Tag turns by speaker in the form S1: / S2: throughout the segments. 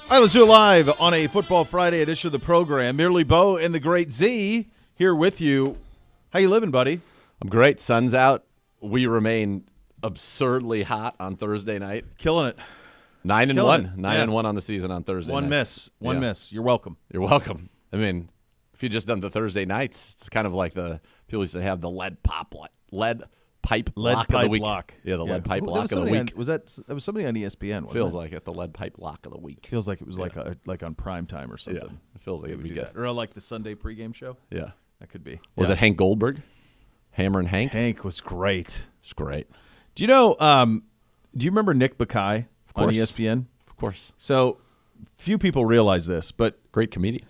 S1: All right, let's do it live on a Football Friday edition of the program. Merely Bo and the Great Z here with you. How you living, buddy?
S2: I'm great. Sun's out. We remain absurdly hot on Thursday night.
S1: Killing it.
S2: 9-1. 9-1 on the season on Thursday nights.
S1: One miss. You're welcome.
S2: You're welcome. I mean, if you just done the Thursday nights, it's kind of like the people used to have the lead pipe lock of the week. Yeah, the lead pipe lock of the week.
S1: That was somebody on ESPN, wasn't
S2: Feels
S1: it?
S2: like it, the lead pipe lock of the week.
S1: Feels like it was like on prime time or something.
S2: Yeah, it feels like it would be good.
S1: Or like the Sunday pregame show.
S2: Yeah.
S1: That could be.
S2: Was it Hank Goldberg? Hammer and Hank?
S1: Hank was great.
S2: It's great.
S1: Do you know, do you remember Nick Bakay on ESPN?
S2: Of course.
S1: So few people realize this, but
S2: Great comedian.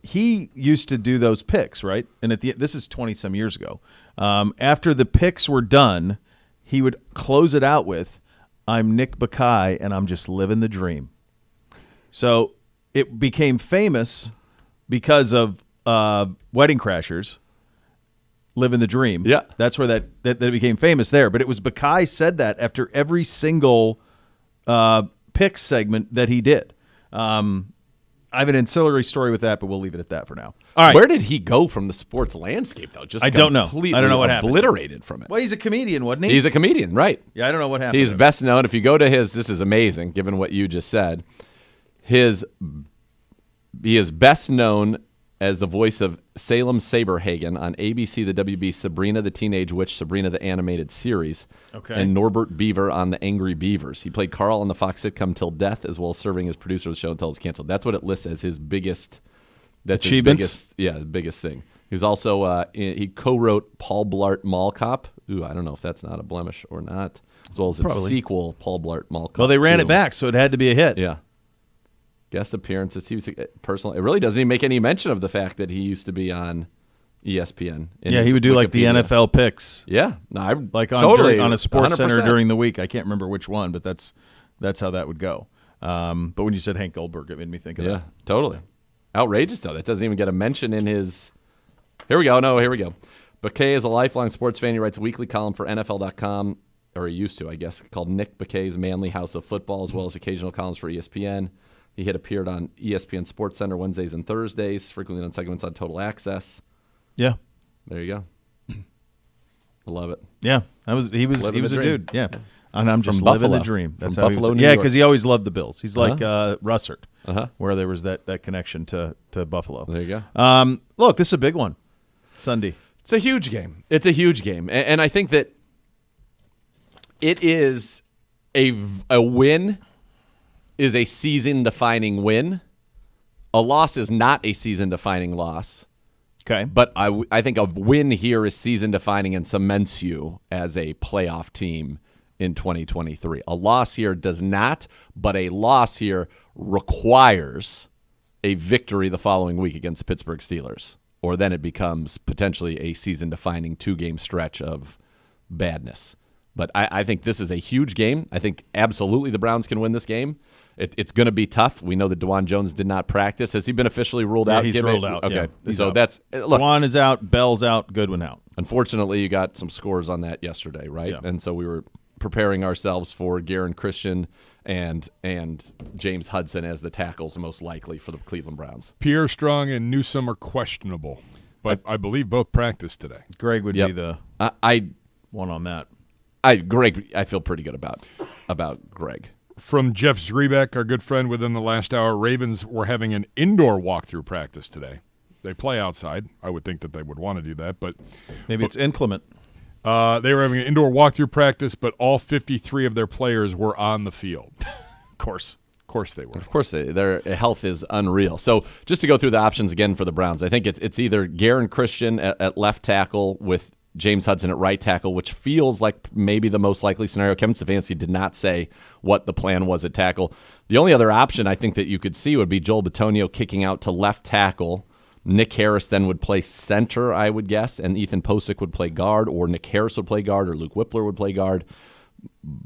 S1: He used to do those picks, right? And this is 20-some years ago. After the picks were done, he would close it out with, "I'm Nick Bakay, and I'm just living the dream." So it became famous because of Wedding Crashers, living the dream.
S2: Yeah.
S1: That's where that became famous there. But it was Bakay said that after every single pick segment that he did. I have an ancillary story with that, but we'll leave it at that for now. All right.
S2: Where did he go from the sports landscape, though?
S1: I don't know. I don't know what happened.
S2: Obliterated from it.
S1: Well, he's a comedian, wasn't he?
S2: He's a comedian, right?
S1: Yeah, I don't know what happened.
S2: He's best known, if you go to his, this is amazing, given what you just said, he is best known as the voice of Salem Saberhagen on ABC, the WB, Sabrina the Teenage Witch, Sabrina the Animated Series, and Norbert Beaver on The Angry Beavers. He played Carl on the Fox sitcom Till Death, as well as serving as producer of the show until it was canceled. That's what it lists as his biggest
S1: achievements.
S2: The biggest thing. He was also he co-wrote Paul Blart Mall Cop. Ooh, I don't know if that's not a blemish or not. As well as its sequel, Paul Blart Mall Cop.
S1: Well, they ran it back, so it had to be a hit.
S2: Yeah. Guest appearances, TV, personal. It really doesn't even make any mention of the fact that he used to be on ESPN.
S1: Yeah, he would do like the NFL picks.
S2: Yeah, no,
S1: on a Sports
S2: 100%.
S1: Center during the week. I can't remember which one, but that's how that would go. But when you said Hank Goldberg, it made me think of that.
S2: Yeah, totally. Outrageous, though. That doesn't even get a mention in his. Here we go. Bakay is a lifelong sports fan. He writes a weekly column for NFL.com, or he used to, I guess, called Nick Bakay's Manly House of Football, as well as occasional columns for ESPN. He had appeared on ESPN Sports Center Wednesdays and Thursdays, frequently on segments on Total Access.
S1: Yeah.
S2: There you go. I love it.
S1: Yeah. He was a dude. Yeah. And I'm just
S2: From
S1: living
S2: Buffalo.
S1: the dream. That's
S2: From
S1: how
S2: Buffalo,
S1: he was.
S2: New
S1: Yeah,
S2: York.
S1: because he always loved the Bills. He's like Russert,
S2: Uh-huh.
S1: where there was that connection to Buffalo.
S2: There you go.
S1: Look, this is a big one. Sunday.
S2: It's a huge game. And I think that it is a win is a season-defining win. A loss is not a season-defining loss.
S1: Okay.
S2: But I think a win here is season-defining and cements you as a playoff team in 2023. A loss here does not, but a loss here requires a victory the following week against Pittsburgh Steelers, or then it becomes potentially a season-defining two-game stretch of badness. But I think this is a huge game. I think absolutely the Browns can win this game. It's going to be tough. We know that DeJuan Jones did not practice. Has he been officially ruled out?
S1: He's ruled out.
S2: Okay.
S1: Yeah,
S2: so
S1: out.
S2: that's look.
S1: DeJuan is out. Bell's out. Goodwin out.
S2: Unfortunately, you got some scores on that yesterday, right?
S1: Yeah.
S2: And so we were preparing ourselves for Garen Christian and James Hudson as the tackles most likely for the Cleveland Browns.
S3: Pierre Strong and Newsome are questionable, but I believe both practiced today.
S1: Greg would be the one on that.
S2: Greg, I feel pretty good about Greg.
S3: From Jeff Zrebeck, our good friend within the last hour, Ravens were having an indoor walkthrough practice today. They play outside. I would think that they would want to do that, but
S1: maybe it's inclement.
S3: They were having an indoor walkthrough practice, but all 53 of their players were on the field.
S1: Of course they were.
S2: Of course, their health is unreal. So just to go through the options again for the Browns, I think it's either Garen Christian at left tackle with James Hudson at right tackle, which feels like maybe the most likely scenario. Kevin Stefanski did not say what the plan was at tackle. The only other option I think that you could see would be Joel Bitonio kicking out to left tackle. Nick Harris then would play center, I would guess, and Ethan Posick would play guard, or Nick Harris would play guard, or Luke Whippler would play guard.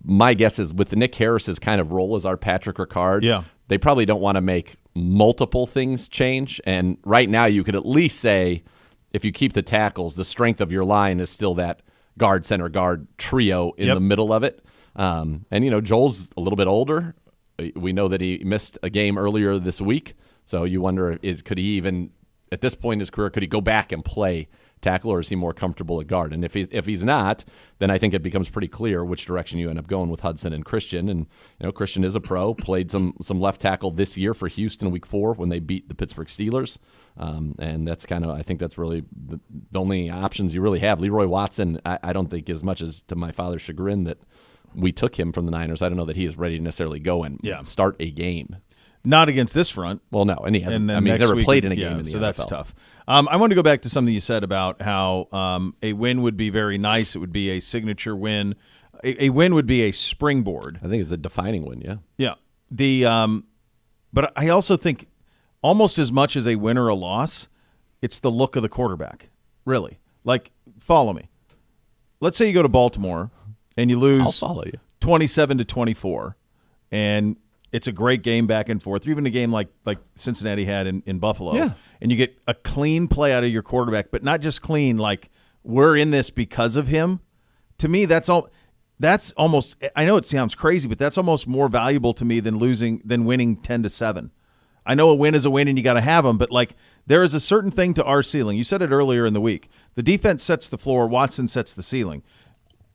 S2: My guess is with the Nick Harris's kind of role as our Patrick Ricard, they probably don't want to make multiple things change. And right now you could at least say, if you keep the tackles, the strength of your line is still that guard, center, guard trio in the middle of it. And, Joel's a little bit older. We know that he missed a game earlier this week, so you wonder, could he even, at this point in his career, could he go back and play tackle, or is he more comfortable at guard? And if he's not, then I think it becomes pretty clear which direction you end up going with Hudson and Christian. And Christian is a pro, played some left tackle this year for Houston Week 4 when they beat the Pittsburgh Steelers. And that's I think that's really the only options you really have. Leroy Watson, I don't think, as much as to my father's chagrin that we took him from the Niners, I don't know that he is ready to necessarily go and start a game.
S1: Not against this front.
S2: Well, no, and he hasn't.
S1: And
S2: he's never played in a game in the
S1: so
S2: NFL.
S1: That's tough. I want to go back to something you said about how a win would be very nice. It would be a signature win. A win would be a springboard.
S2: I think it's a defining win, yeah.
S1: Yeah. But I also think almost as much as a win or a loss, it's the look of the quarterback, really. Like, follow me. Let's say you go to Baltimore and you lose
S2: I'll follow you.
S1: 27-24, and it's a great game back and forth, or even a game like Cincinnati had in Buffalo.
S2: Yeah.
S1: And you get a clean play out of your quarterback, but not just clean, like we're in this because of him. To me, that's almost, I know it sounds crazy, but that's almost more valuable to me than winning 10-7. I know a win is a win and you got to have them, but like there is a certain thing to our ceiling. You said it earlier in the week. The defense sets the floor, Watson sets the ceiling.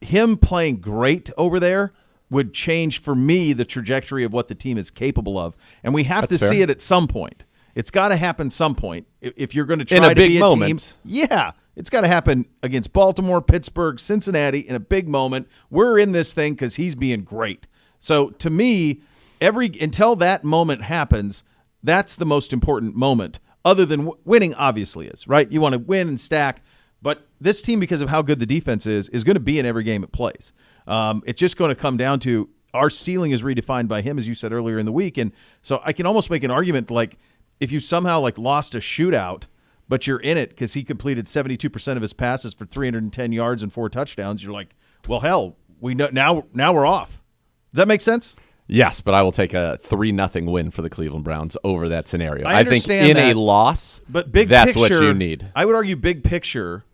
S1: Him playing great over there would change for me the trajectory of what the team is capable of, and we have to see it at some point. It's got to happen some point if you're going to try
S2: in a
S1: to
S2: big
S1: be a
S2: moment.
S1: team. Yeah, it's got to happen against Baltimore, Pittsburgh, Cincinnati in a big moment. We're in this thing because he's being great. So to me, until that moment happens, that's the most important moment. Other than winning, obviously is right. You want to win and stack, but this team, because of how good the defense is going to be in every game it plays. It's just going to come down to our ceiling is redefined by him, as you said earlier in the week. And so I can almost make an argument like if you somehow like lost a shootout, but you're in it because he completed 72% of his passes for 310 yards and 4 touchdowns, you're like, well, hell, we know now we're off. Does that make sense?
S2: Yes, but I will take a 3-0 win for the Cleveland Browns over that scenario.
S1: I understand
S2: think in
S1: that,
S2: a loss,
S1: but big
S2: that's
S1: picture,
S2: what you need.
S1: I would argue big picture,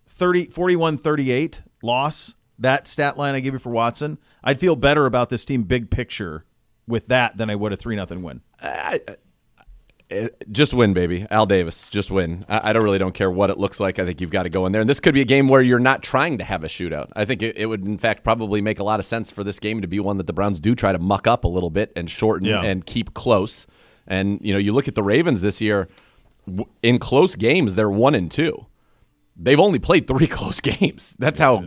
S1: 41-38 loss, that stat line I gave you for Watson, I'd feel better about this team big picture with that than I would a 3-0 win.
S2: Just win, baby. Al Davis, just win. I don't care what it looks like. I think you've got to go in there. And this could be a game where you're not trying to have a shootout. I think it would, in fact, probably make a lot of sense for this game to be one that the Browns do try to muck up a little bit and shorten and keep close. And, you look at the Ravens this year, in close games, they're 1-2. They've only played 3 close games. That's how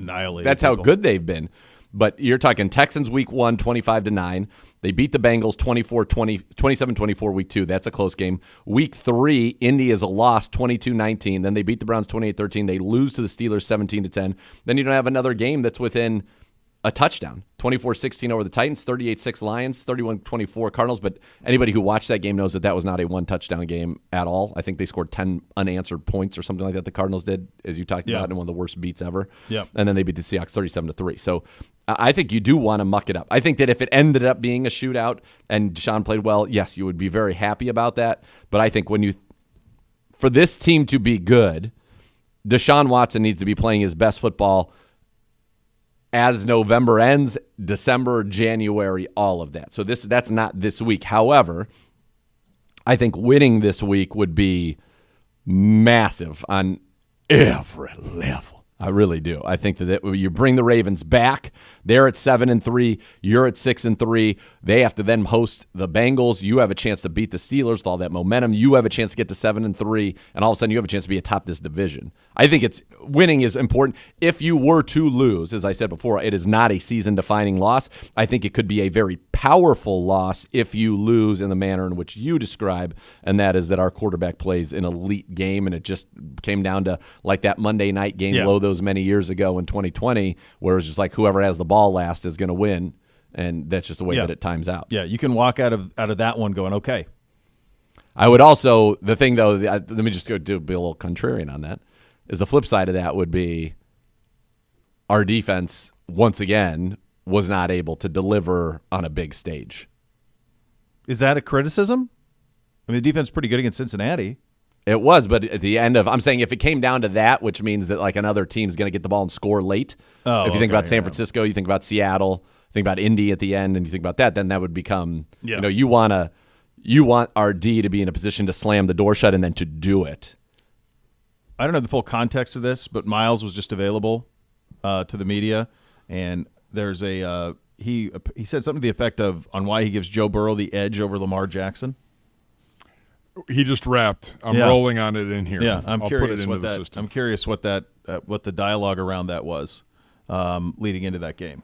S2: good they've been. But you're talking Texans week 1, 25-9. They beat the Bengals 27-24 week 2. That's a close game. Week 3, Indy is a loss 22-19. Then they beat the Browns 28-13. They lose to the Steelers 17-10. Then you don't have another game that's within a touchdown. 24-16 over the Titans, 38-6 Lions, 31-24 Cardinals. But anybody who watched that game knows that was not a one-touchdown game at all. I think they scored 10 unanswered points or something like that. The Cardinals did, as you talked about, in one of the worst beats ever. Yeah. And then they beat the Seahawks 37-3. So I think you do want to muck it up. I think that if it ended up being a shootout and Deshaun played well, yes, you would be very happy about that. But I think for this team to be good, Deshaun Watson needs to be playing his best football as November ends, December, January, all of that. So that's not this week. However, I think winning this week would be massive on every level. I really do. I think that you bring the Ravens back. They're at 7-3. You're at 6-3. They have to then host the Bengals. You have a chance to beat the Steelers with all that momentum. You have a chance to get to 7-3, and all of a sudden you have a chance to be atop this division. I think winning is important. If you were to lose, as I said before, it is not a season-defining loss. I think it could be a very powerful loss if you lose in the manner in which you describe, and that is that our quarterback plays an elite game, and it just came down to like that Monday night game low those many years ago in 2020, where it was just like whoever has the ball last is going to win, and that's just the way that it times out.
S1: Yeah, you can walk out of that one going, okay.
S2: I would also, the thing though, let me just be a little contrarian on that, is the flip side of that would be our defense, once again, was not able to deliver on a big stage.
S1: Is that a criticism? I mean, the defense is pretty good against Cincinnati.
S2: It was, but at the end of, I'm saying if it came down to that, which means that like another team's going to get the ball and score late. If you think about San Francisco, you think about Seattle, think about Indy at the end and you think about that, then that would become,
S1: Yeah.
S2: you want our D to be in a position to slam the door shut and then to do it.
S1: I don't know the full context of this, but Miles was just available to the media, and there's he said something to the effect of on why he gives Joe Burrow the edge over Lamar Jackson.
S3: He just rapped. I'm
S1: Yeah.
S3: rolling on it in here.
S1: Yeah, I'm
S3: I'll
S1: curious
S3: put it into
S1: what
S3: the
S1: that.
S3: system.
S1: I'm curious what that what the dialogue around that was leading into that game.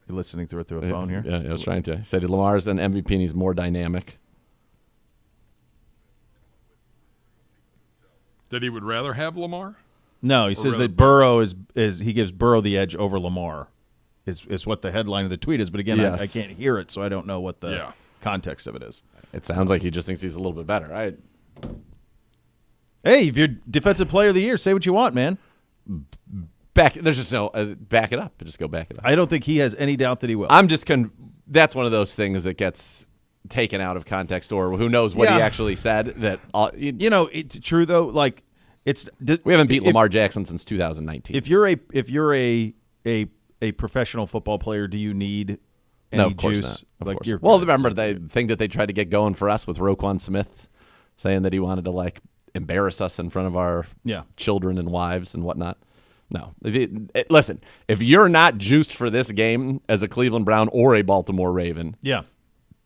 S1: You listening through a phone here?
S2: Yeah, I was trying to. He said Lamar's an MVP and he's more dynamic.
S3: That he would rather have Lamar?
S1: No, he says
S3: rather
S1: that Burrow is he gives Burrow the edge over Lamar. Is what the headline of the tweet is, but again,
S2: Yes.
S1: I can't hear it, so I don't know what the
S3: Yeah.
S1: context of it is.
S2: It sounds like he just thinks he's a little bit better.
S1: Hey, if you're defensive player of the year, say what you want, man.
S2: There's just no back it up. Just go back it up.
S1: I don't think he has any doubt that he will.
S2: I'm just that's one of those things that gets taken out of context, or who knows what he
S1: Yeah.
S2: actually said. That
S1: It's true though. Like
S2: we haven't beat Lamar Jackson since 2019.
S1: If you're a professional football player, do you need any
S2: No, of course
S1: juice?
S2: not. Of
S1: Like
S2: course.
S1: you're-
S2: Well, remember the thing that they tried to get going for us with Roquan Smith, saying that he wanted to embarrass us in front of our children and wives and whatnot. No, listen. If you're not juiced for this game as a Cleveland Brown or a Baltimore Raven,
S1: yeah.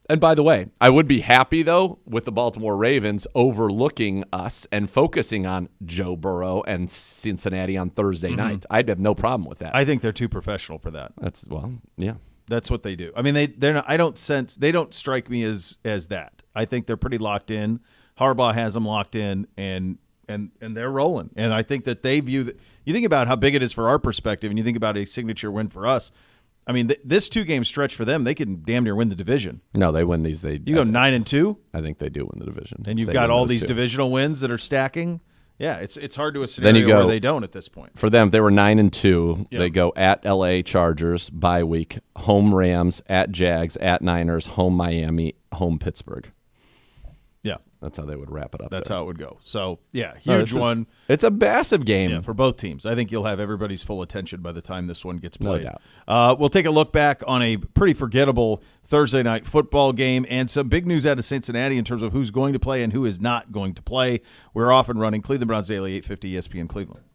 S2: And by the way, I would be happy, though, with the Baltimore Ravens overlooking us and focusing on Joe Burrow and Cincinnati on Thursday night. I'd have no problem with that.
S1: I think they're too professional for that.
S2: Yeah.
S1: That's what they do. I mean, they're not. I don't sense they don't strike me as that. I think they're pretty locked in. Harbaugh has them locked in, and they're rolling. And I think that they view that. You think about how big it is for our perspective, and you think about a signature win for us. I mean, this 2-game stretch for them, they can damn near win the division.
S2: No, they win these.
S1: You go 9-2.
S2: I think they do win the division.
S1: And you've
S2: They
S1: got
S2: win
S1: all
S2: those
S1: these
S2: two.
S1: divisional wins that are stacking. Yeah, it's hard to a
S2: Then you
S1: scenario
S2: go-
S1: where they don't at this point.
S2: For them, they were 9-2.
S1: Yep.
S2: They go at LA Chargers bye week, home Rams, at Jags, at Niners, home Miami, home Pittsburgh.
S1: Yeah,
S2: That's how they would wrap it up.
S1: that's
S2: there.
S1: how it would go. So, yeah,
S2: No,
S1: huge one.
S2: It's a massive game.
S1: Yeah, for both teams. I think you'll have everybody's full attention by the time this one gets
S2: No
S1: played.
S2: doubt.
S1: We'll take a look back on a pretty forgettable Thursday night football game and some big news out of Cincinnati in terms of who's going to play and who is not going to play. We're off and running. Cleveland Browns Daily, 850 ESPN Cleveland.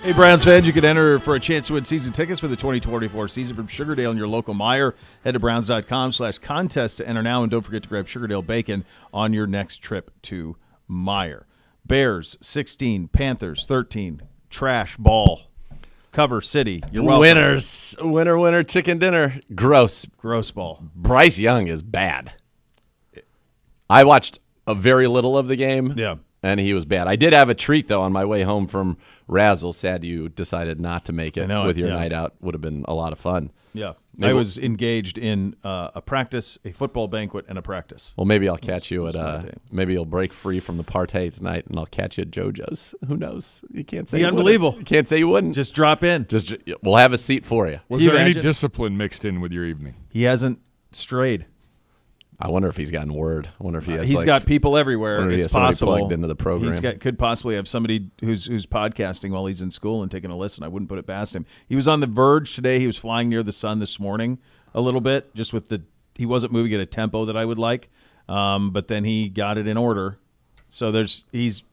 S1: Hey, Browns fans, you can enter for a chance to win season tickets for the 2024 season from Sugardale and your local Meijer. Head to browns.com/contest to enter now, and don't forget to grab Sugardale bacon on your next trip to Meijer. Bears 16, Panthers 13. Trash ball. Cover City. You're welcome.
S2: Winners. Winner, chicken dinner. Gross.
S1: Gross ball.
S2: Bryce Young is bad. I watched a very little of the game.
S1: Yeah.
S2: And he was bad. I did have a treat, though, on my way home from Razzle. Sad you decided not to make it with your night out. Would have been a lot of fun.
S1: Yeah. I was engaged in a practice, a football banquet, and a practice.
S2: Well, maybe I'll catch you at maybe you'll break free from the party tonight, and I'll catch you at JoJo's. Who knows? You can't say
S1: unbelievable.
S2: You can't say you wouldn't.
S1: Just drop in.
S2: We'll have a seat for you.
S3: Was there any discipline mixed in with your evening?
S1: He hasn't strayed.
S2: I wonder if he's gotten word. I wonder if he has.
S1: He's got people everywhere. It's possible.
S2: Plugged into the program.
S1: Could possibly have somebody who's podcasting while he's in school and taking a listen. I wouldn't put it past him. He was on the verge today. He was flying near the sun this morning a little bit, just with he wasn't moving at a tempo that I would like. But then he got it in order. So he's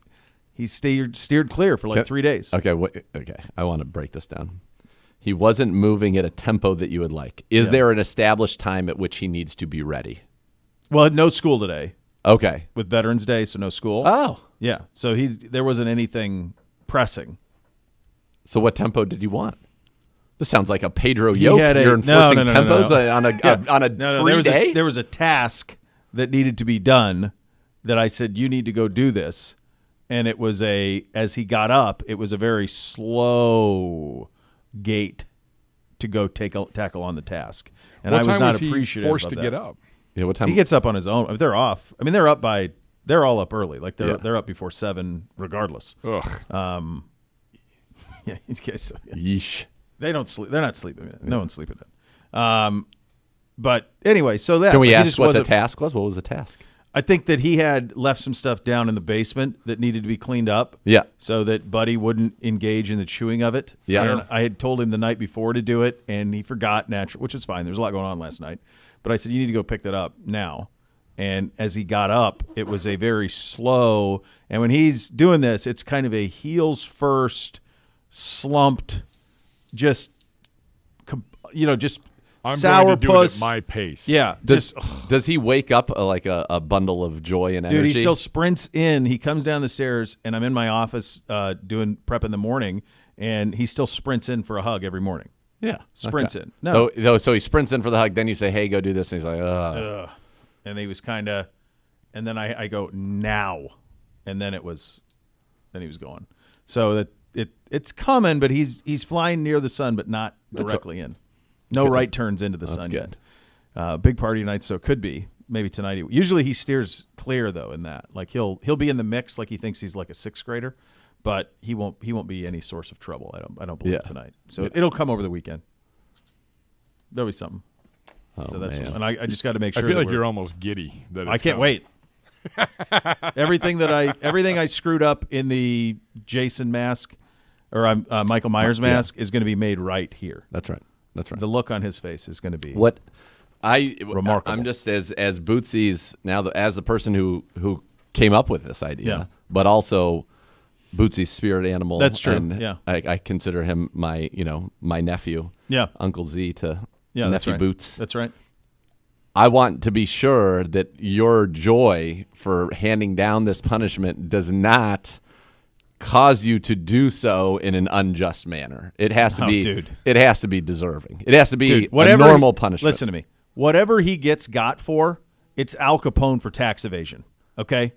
S1: steered clear for like 3 days.
S2: Okay. Okay. I want to break this down. He wasn't moving at a tempo that you would like. Is there an established time at which he needs to be ready?
S1: Well, no school today.
S2: Okay.
S1: With Veterans Day, so no school.
S2: Oh.
S1: Yeah. So there wasn't anything pressing.
S2: So what tempo did you want? This sounds like a Pedro Yoke. You're enforcing tempos on a free day?
S1: There was a task that needed to be done that I said, you need to go do this. And it was as he got up, it was a very slow gait to go tackle on the task. And I was not appreciative
S3: forced
S1: of
S3: to
S1: that.
S3: get up?
S2: Yeah, what time?
S1: He gets up on his own. I mean, they're off. I mean, they're all up early. Like they're up before 7 regardless.
S3: Ugh.
S1: Yeah.
S2: Yeesh.
S1: They don't sleep. They're not sleeping. No one's sleeping in. But anyway, so that.
S2: Can we ask what the task was? What was the task?
S1: I think that he had left some stuff down in the basement that needed to be cleaned up.
S2: Yeah.
S1: So that Buddy wouldn't engage in the chewing of it.
S2: Yeah.
S1: I had told him the night before to do it, and he forgot naturally, which is fine. There's a lot going on last night. But I said, you need to go pick that up now. And as he got up, it was a very slow. And when he's doing this, it's kind of a heels first, slumped, just
S3: I'm
S1: sour
S3: going to do
S1: puss.
S3: it at my pace.
S1: Yeah.
S2: Does he wake up like a bundle of joy and energy?
S1: Dude, he still sprints in. He comes down the stairs, and I'm in my office doing prep in the morning, and he still sprints in for a hug every morning.
S2: Yeah.
S1: Sprints in. No.
S2: So he sprints in for the hug. Then you say, hey, go do this. And he's like, ugh.
S1: And he was kind of, and then I go, now. And then he was going. So that it's coming, but he's flying near the sun, but not directly in. No right turns into the sun
S2: good.
S1: yet. Big party tonight, so it could be. Maybe tonight. Usually he steers clear, though, in that. Like he'll be in the mix like he thinks he's like a sixth grader. But he won't be any source of trouble. I don't believe tonight. So it'll come over the weekend. There'll be something.
S2: Oh,
S1: so that's
S2: man.
S1: And I just got to make sure.
S3: I feel like you're almost giddy.
S1: I can't wait. Everything I screwed up in the Jason mask or Michael Myers mask is going to be made right here.
S2: That's right.
S1: The look on his face is going to be
S2: remarkable. I'm just as Bootsy's now as the person who came up with this idea, but also Bootsy's spirit animal.
S1: That's true.
S2: And I consider him my nephew.
S1: Yeah.
S2: Uncle Z to
S1: nephew
S2: that's right. Boots.
S1: That's right.
S2: I want to be sure that your joy for handing down this punishment does not cause you to do so in an unjust manner. It has to be.
S1: Dude.
S2: It has to be deserving. It has to be
S1: a
S2: normal punishment.
S1: Listen to me. Whatever he got for, it's Al Capone for tax evasion. Okay.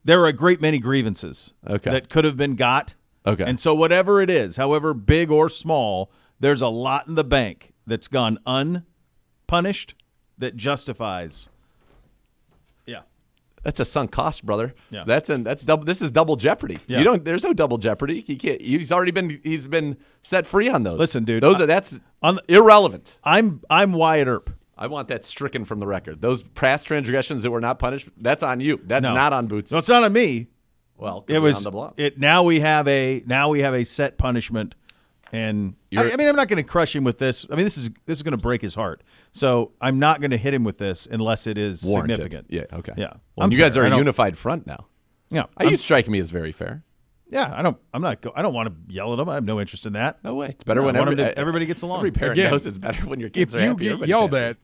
S1: There are a great many grievances that could have been got.
S2: Okay.
S1: And so whatever it is, however big or small, there's a lot in the bank that's gone unpunished that justifies. Yeah.
S2: That's a sunk cost, brother.
S1: Yeah.
S2: That's double. This is double jeopardy.
S1: Yeah.
S2: There's no double jeopardy. He can't. He's been set free on those.
S1: Listen, dude.
S2: That's irrelevant.
S1: I'm Wyatt Earp.
S2: I want that stricken from the record. Those past transgressions that were not punished, that's on you. That's not on Boots.
S1: No, it's not on me.
S2: Well,
S1: it was
S2: on the block.
S1: Now we have a set punishment, and I'm not going to crush him with this. I mean, this is going to break his heart. So I'm not going to hit him with this unless it is significant.
S2: Yeah. Okay.
S1: Yeah.
S2: Well, you guys are a unified front now.
S1: Yeah.
S2: You strike me as very fair.
S1: Yeah, I don't want to yell at them. I have no interest in that.
S2: No way. It's better
S1: No,
S2: when
S1: I want 'em to- everybody gets along.
S2: Every parent
S3: Again,
S2: knows it's better when your kids
S3: If
S2: are
S3: you
S2: happy.
S3: get
S2: Everybody's
S3: yelled
S2: happy.
S3: at,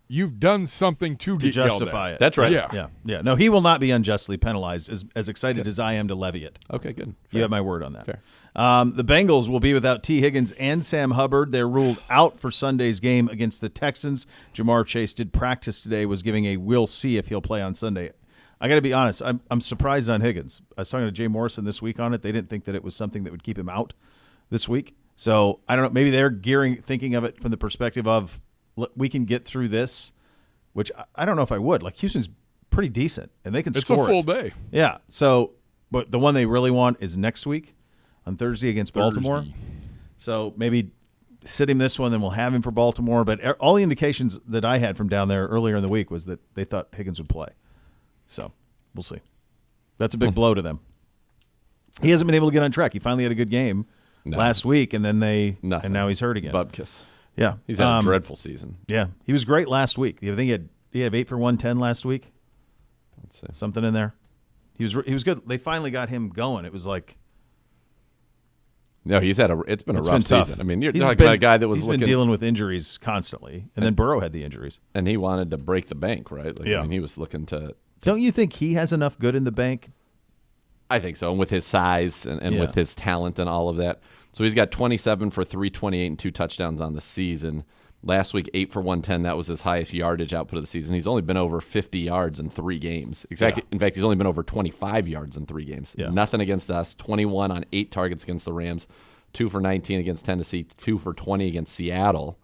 S3: you've done something to
S1: To
S3: get yelled
S1: justify
S3: at.
S1: it.
S2: That's right.
S3: Yeah.
S1: Yeah. No, he will not be unjustly penalized. As excited as I am to levy it.
S2: Okay, good.
S1: You have my word on that.
S2: Fair.
S1: The Bengals will be without T. Higgins and Sam Hubbard. They're ruled out for Sunday's game against the Texans. Jamar Chase did practice today, was giving a we'll see if he'll play on Sunday. I got to be honest, I'm surprised on Higgins. I was talking to Jay Morrison this week on it. They didn't think that it was something that would keep him out this week. So I don't know. Maybe they're thinking of it from the perspective of we can get through this, which I don't know if I would. Like Houston's pretty decent, and they can
S3: It's
S1: score
S3: a full
S1: it.
S3: day.
S1: Yeah. So, but the one they really want is next week on Thursday against Baltimore.
S3: Thursday.
S1: So maybe sit him this one, then we'll have him for Baltimore. But all the indications that I had from down there earlier in the week was that they thought Higgins would play. So we'll see. That's a big blow to them. He hasn't been able to get on track. He finally had a good game last week, and then
S2: Nothing.
S1: and now he's hurt again.
S2: Bubkiss.
S1: Yeah,
S2: He's had a dreadful season.
S1: Yeah, he was great last week. I think he had 8 for 110 last week.
S2: Let's see.
S1: Something in there. He was good. They finally got him going. It was like
S2: No, it's been a rough
S1: tough.
S2: season. I mean, you're
S1: He's
S2: talking
S1: been-
S2: about a guy that was
S1: he's
S2: looking
S1: been dealing with injuries constantly, and then Burrow had the injuries.
S2: and he wanted to break the bank, right? Like,
S1: Yeah.
S2: I mean, he was looking to.
S1: Don't you think he has enough good in the bank?
S2: I think so, and with his size and
S1: Yeah.
S2: with his talent and all of that. So he's got 27 for 328 and 2 touchdowns on the season. Last week, 8 for 110. That was his highest yardage output of the season. He's only been over 50 yards in 3 games. In fact, he's only been over 25 yards in 3 games.
S1: Yeah.
S2: Nothing against us. 21 on 8 targets against the Rams. 2 for 19 against Tennessee. 2 for 20 against Seattle.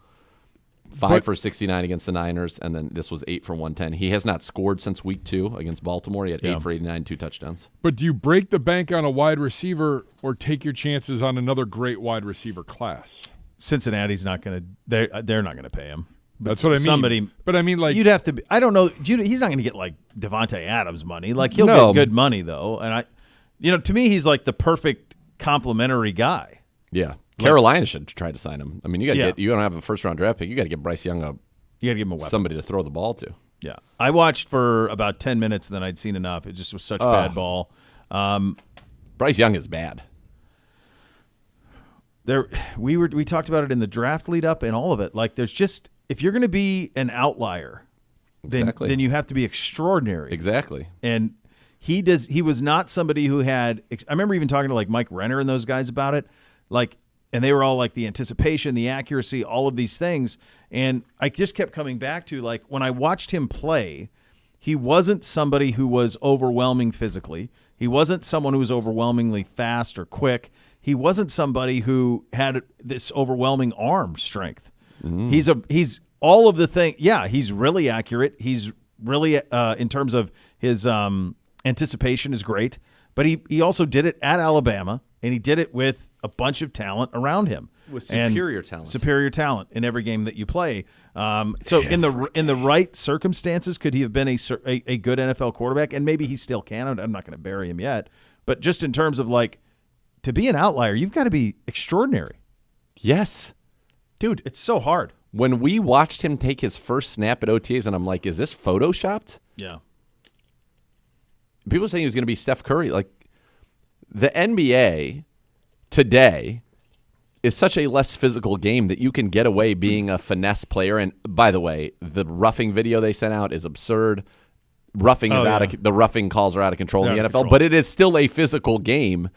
S2: 5 for 69 against the Niners, and then this was 8 for 110. He has not scored since week 2 against Baltimore. He had 8 for 89, 2 touchdowns.
S3: But do you break the bank on a wide receiver or take your chances on another great wide receiver class?
S1: Cincinnati's not going to. They're not going to pay him. But
S3: That's what I mean.
S1: Somebody,
S3: but I mean, like
S1: you'd have to. I don't know. He's not going to get like Devontae Adams money. Like he'll
S2: No.
S1: get good money though. And to me, he's like the perfect complimentary guy.
S2: Yeah. Carolina should try to sign him. I mean, you
S1: Yeah.
S2: don't have a first-round draft pick. You got to get Bryce Young
S1: You got to give him a weapon.
S2: somebody to throw the ball to.
S1: Yeah, I watched for about 10 minutes, and then I'd seen enough. It just was such bad ball.
S2: Bryce Young is bad.
S1: We talked about it in the draft lead up and all of it. Like, there's just if you're going to be an outlier,
S2: Exactly.
S1: then you have to be extraordinary.
S2: Exactly.
S1: And he was not somebody who had. I remember even talking to like Mike Renner and those guys about it, and they were all like the anticipation, the accuracy, all of these things. And I just kept coming back to like when I watched him play, he wasn't somebody who was overwhelming physically. He wasn't someone who was overwhelmingly fast or quick. He wasn't somebody who had this overwhelming arm strength. He's all of the thing. Yeah, he's really accurate. He's really in terms of his anticipation is great. But he also did it at Alabama, and he did it with a bunch of talent around him.
S2: With superior talent.
S1: Superior talent in every game that you play. So in the right circumstances, could he have been a good NFL quarterback? And maybe he still can. I'm not going to bury him yet. But just in terms of like, to be an outlier, you've got to be extraordinary.
S2: Yes.
S1: Dude, it's so hard.
S2: When we watched him take his first snap at OTAs, and I'm like, is this photoshopped?
S1: Yeah.
S2: People are saying he was going to be Steph Curry. Like, the NBA today is such a less physical game that you can get away being a finesse player. And by the way, the roughing video they sent out is absurd. Roughing is the roughing calls are out of control in the NFL, but it is still a physical game.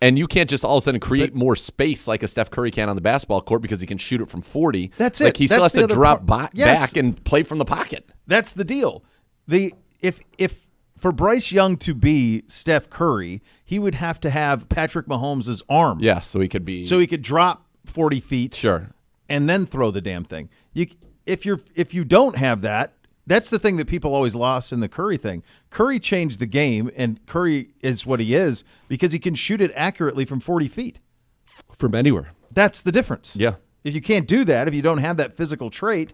S2: And you can't just all of a sudden create more space like a Steph Curry can on the basketball court because he can shoot it from 40.
S1: That's it.
S2: Like he still
S1: That's
S2: has
S1: the
S2: to
S1: other
S2: drop
S1: part. Yes.
S2: back and play from the pocket.
S1: That's the deal. If for Bryce Young to be Steph Curry, he would have to have Patrick Mahomes' arm.
S2: Yeah, so he could be.
S1: So he could drop 40 feet.
S2: Sure.
S1: And then throw the damn thing. If you don't have that, that's the thing that people always lost in the Curry thing. Curry changed the game, and Curry is what he is because he can shoot it accurately from 40 feet.
S2: From anywhere.
S1: That's the difference.
S2: Yeah.
S1: If you can't do that, if you don't have that physical trait,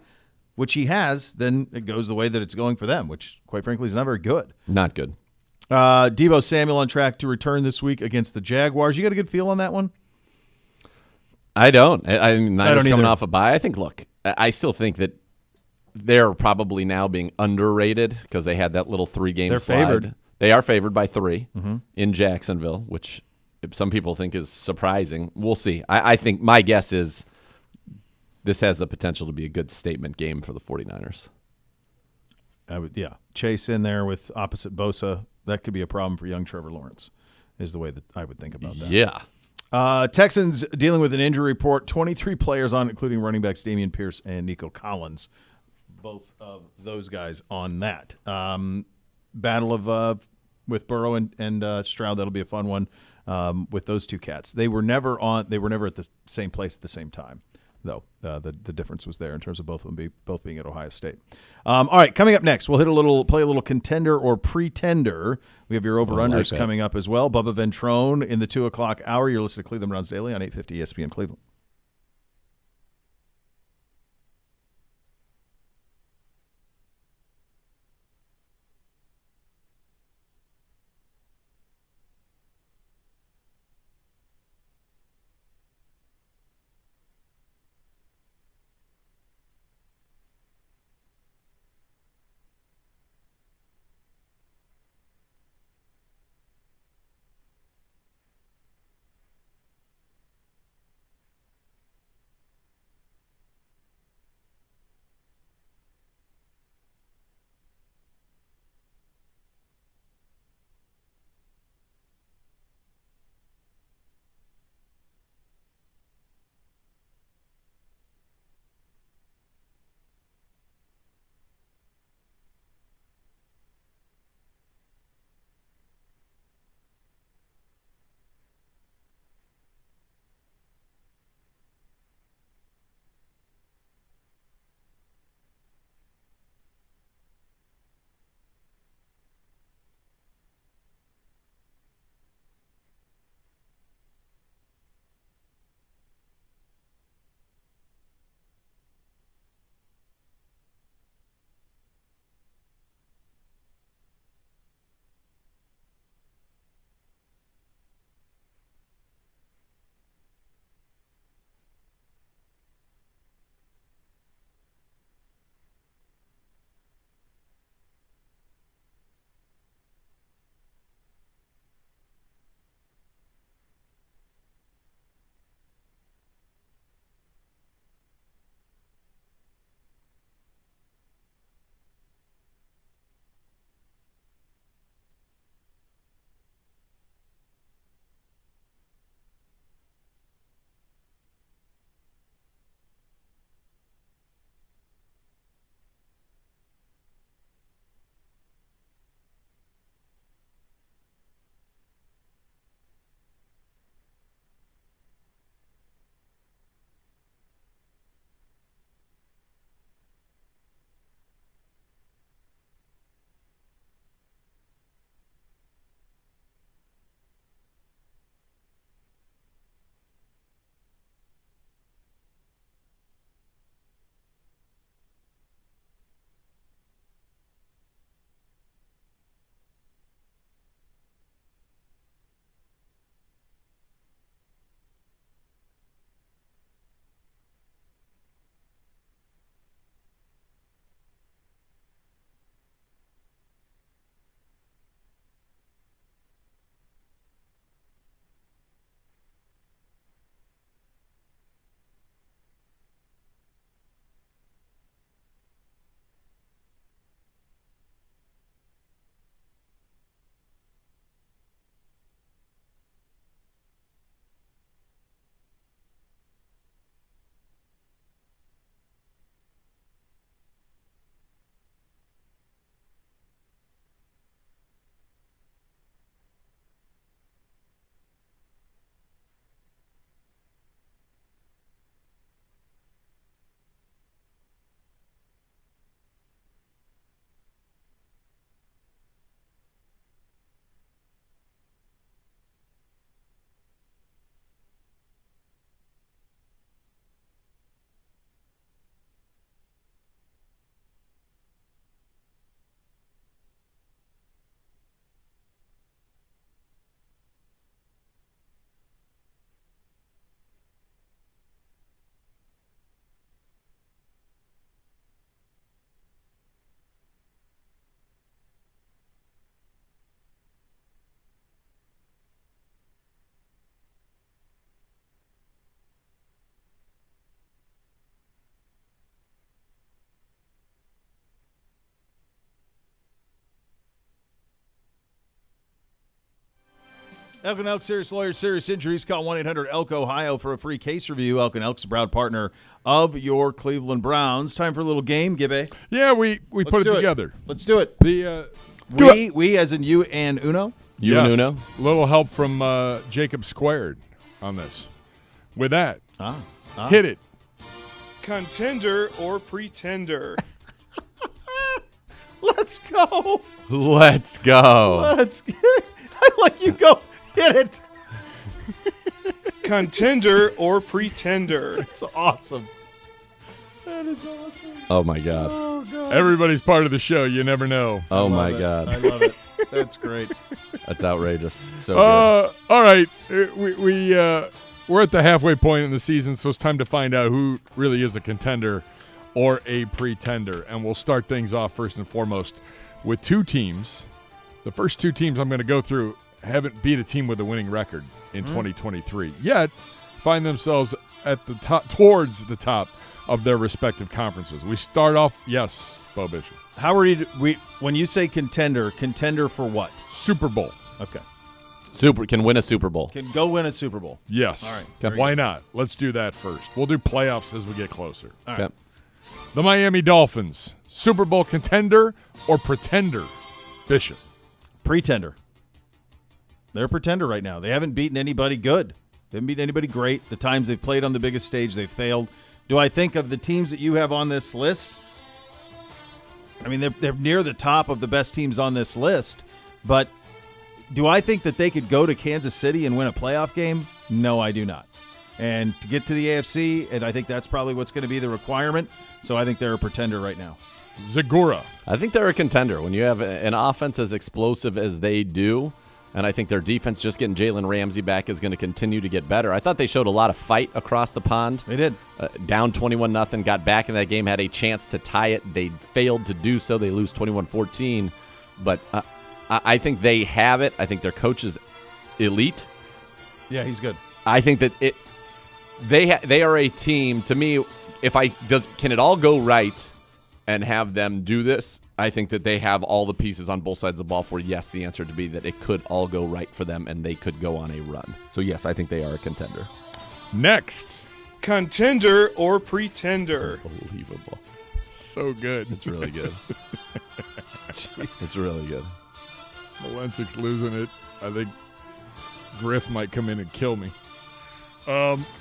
S1: which he has, then it goes the way that it's going for them, which, quite frankly, is not very good.
S2: Not good.
S1: Deebo Samuel on track to return this week against the Jaguars. You got a good feel on that one?
S2: I don't. I'm not
S1: don't
S2: coming
S1: either.
S2: off a bye. I think, look, I still think that they're probably now being underrated because they had that little 3-game
S1: They're
S2: slide.
S1: favored.
S2: They are favored by 3 in Jacksonville, which some people think is surprising. We'll see. I think my guess is this has the potential to be a good statement game for the 49ers.
S1: Chase in there with opposite Bosa. That could be a problem for young Trevor Lawrence, is the way that I would think about that.
S2: Yeah.
S1: Texans dealing with an injury report. 23 players on, including running backs Dameon Pierce and Nico Collins. Both of those guys on that. Battle of with Burrow and Stroud. That'll be a fun one with those two cats. They were never at the same place at the same time, though. The difference was there in terms of both of them being at Ohio State. All right, coming up next, we'll play a little contender or pretender. We have your over-unders coming up as well. Bubba Ventrone in the 2 o'clock hour. You're listening to Cleveland Browns Daily on 850 ESPN Cleveland. Elk & Elk Serious Lawyers, serious injuries. Call 1-800-ELK-OHIO for a free case review. Elk & Elk's a proud partner of your Cleveland Browns. Time for a little game, Gibbe.
S3: Yeah, we put it together.
S1: Let's do it. We as in you and Uno?
S2: You and Uno?
S3: A little help from Jacob Squared on this. With that, hit it.
S4: Contender or pretender?
S1: Let's go.
S2: Let's go.
S1: I like you go. Hit it.
S4: Contender or pretender?
S1: It's awesome.
S2: Oh, my God.
S3: Everybody's part of the show. You never know.
S2: Oh, my
S1: I
S2: God.
S1: love it. That's great.
S2: That's outrageous. So good.
S3: All right. We're at the halfway point in the season, so it's time to find out who really is a contender or a pretender. And we'll start things off first and foremost with two teams. The first two teams I'm going to go through haven't beat a team with a winning record in 2023, yet find themselves at the top, towards the top of their respective conferences. We start off, yes, Bo Bishop.
S1: How are you? When you say contender for what?
S3: Super Bowl.
S1: Okay.
S2: Can win a Super Bowl.
S1: Can go win a Super Bowl.
S3: Yes.
S1: All right.
S2: Okay.
S3: Why not? Let's do that first. We'll do playoffs as we get closer.
S1: All right.
S2: Okay.
S3: The Miami Dolphins, Super Bowl contender or pretender? Bishop.
S1: Pretender. They're a pretender right now. They haven't beaten anybody good. They haven't beaten anybody great. The times they've played on the biggest stage, they've failed. Do I think of the teams that you have on this list? I mean, they're near the top of the best teams on this list, but do I think that they could go to Kansas City and win a playoff game? No, I do not. And to get to the AFC, and I think that's probably what's going to be the requirement, so I think they're a pretender right now.
S3: Zagura.
S2: I think they're a contender. When you have an offense as explosive as they do, and I think their defense, just getting Jalen Ramsey back, is going to continue to get better. I thought they showed a lot of fight across the pond.
S1: They did.
S2: Down 21-0, got back in that game, had a chance to tie it. They failed to do so. They lose 21-14. But I think they have it. I think their coach is elite.
S1: Yeah, he's good.
S2: I think that they are a team. To me, can it all go right and have them do this? I think that they have all the pieces on both sides of the ball for, yes, the answer to be that it could all go right for them and they could go on a run. So, yes, I think they are a contender.
S3: Next.
S4: Contender or pretender?
S2: Unbelievable.
S3: So good.
S2: It's really good. It's really good.
S3: Malensic's losing it. I think Griff might come in and kill me.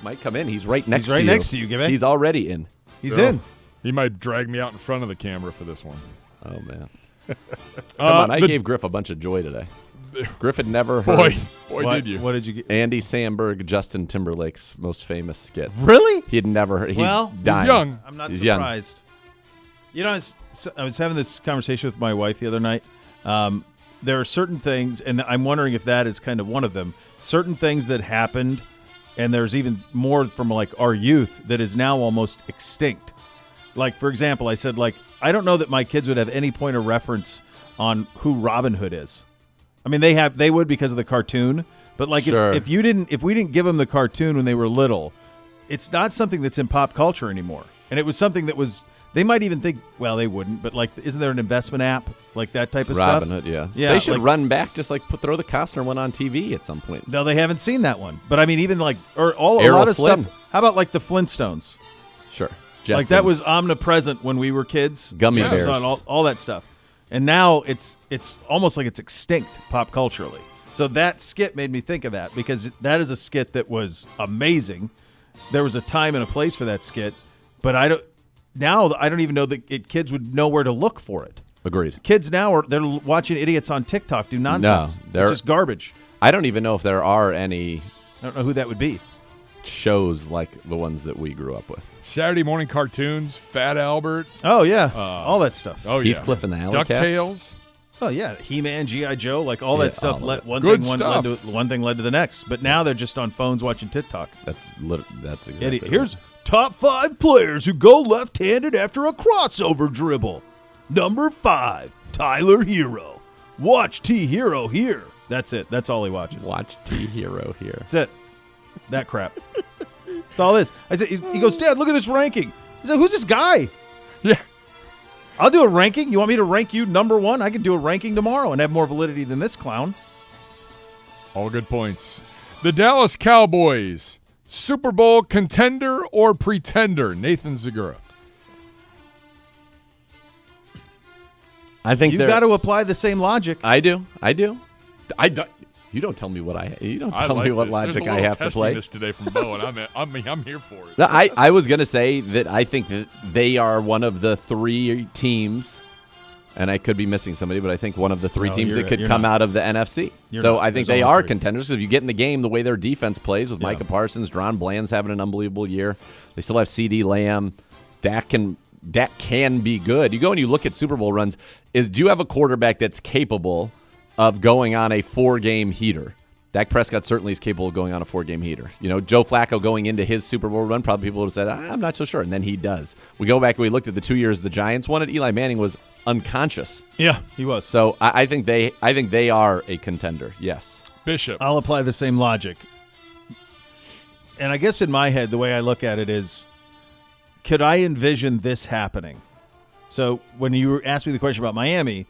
S2: Might come in. He's right next to you.
S1: He's right next to you, Gibby.
S2: He's already in.
S1: He's in.
S3: He might drag me out in front of the camera for this one.
S2: Oh, man. Come on. I gave Griff a bunch of joy today. Griff had never heard.
S3: Boy, did you.
S1: What did you get?
S2: Andy Samberg, Justin Timberlake's most famous skit.
S1: Really?
S2: He had never heard.
S1: Well,
S2: he's dying.
S3: young.
S1: I'm not
S2: He's young.
S1: surprised. You know, I was having this conversation with my wife the other night. There are certain things, and I'm wondering if that is kind of one of them, certain things that happened, and there's even more from like our youth that is now almost extinct. Like, for example, I said, like, I don't know that my kids would have any point of reference on who Robin Hood is. I mean, they would because of the cartoon, but like
S2: Sure.
S1: if we didn't give them the cartoon when they were little, it's not something that's in pop culture anymore. And it was something that was, they might even think, well, they wouldn't, but like, isn't there an investment app like that type of stuff?
S2: Robin Hood, yeah.
S1: Yeah,
S2: They should
S1: like-
S2: run back, just like throw the Costner one on TV at some point.
S1: No, they haven't seen that one. But I mean, even like, or a
S2: Errol
S1: lot of
S2: Flynn.
S1: stuff. How about like the Flintstones?
S2: Sure.
S1: Like that was
S2: Jetsons.
S1: omnipresent when we were kids.
S2: Gummy
S1: It was
S2: bears.
S1: on all that stuff. And now it's almost like it's extinct pop culturally. So that skit made me think of that because that is a skit that was amazing. There was a time and a place for that skit, but I don't even know that kids would know where to look for it.
S2: Agreed.
S1: Kids now they're watching idiots on TikTok do nonsense.
S2: they're-
S1: It's just garbage.
S2: I don't even know if there are any
S1: I don't know who that would be.
S2: shows like the ones that we grew up with.
S3: Saturday morning cartoons, Fat Albert.
S1: Oh yeah, all that stuff.
S3: Oh, yeah.
S2: Heathcliff and the Alley Cats.
S3: DuckTales.
S1: Oh yeah, He-Man, G.I. Joe, like all
S2: Yeah,
S1: that stuff.
S2: all of it.
S1: One
S3: Good
S1: thing
S3: stuff.
S1: one thing led to the next. But now they're just on phones watching TikTok.
S2: That's exactly
S1: Idiot.
S2: right.
S1: Here's top 5 players who go left-handed after a crossover dribble. Number 5, Tyler Hero. Watch T Hero here. That's it. That's all he watches.
S2: Watch T-Hero here.
S1: That's it. That crap. That's all it is. I said, he goes, Dad, look at this ranking. He said, who's this guy?
S3: Yeah.
S1: I'll do a ranking. You want me to rank you number 1? I can do a ranking tomorrow and have more validity than this clown.
S3: All good points. The Dallas Cowboys, Super Bowl contender or pretender? Nathan Zagura.
S2: I think
S1: You got to apply the same logic.
S2: I do. You don't tell me what logic I have to play.
S3: This today from Bo, and I'm here for it.
S2: I was going to say that I think that they are one of the 3 teams, and I could be missing somebody, but I think one of the 3 teams that could come out of the NFC. I think they are contenders. If you get in the game the way their defense plays with Micah Parsons, Dron Bland's having an unbelievable year. They still have CeeDee Lamb. Dak can be good. You go and you look at Super Bowl runs. Do you have a quarterback that's capable of going on a 4-game heater? Dak Prescott certainly is capable of going on a 4-game heater. Joe Flacco going into his Super Bowl run, probably people would have said, I'm not so sure, and then he does. We go back and we looked at the 2 years the Giants won it. Eli Manning was unconscious.
S1: Yeah, he was.
S2: So I think they are a contender, yes.
S3: Bishop.
S1: I'll apply the same logic. And I guess in my head, the way I look at it is, could I envision this happening? So when you asked me the question about Miami,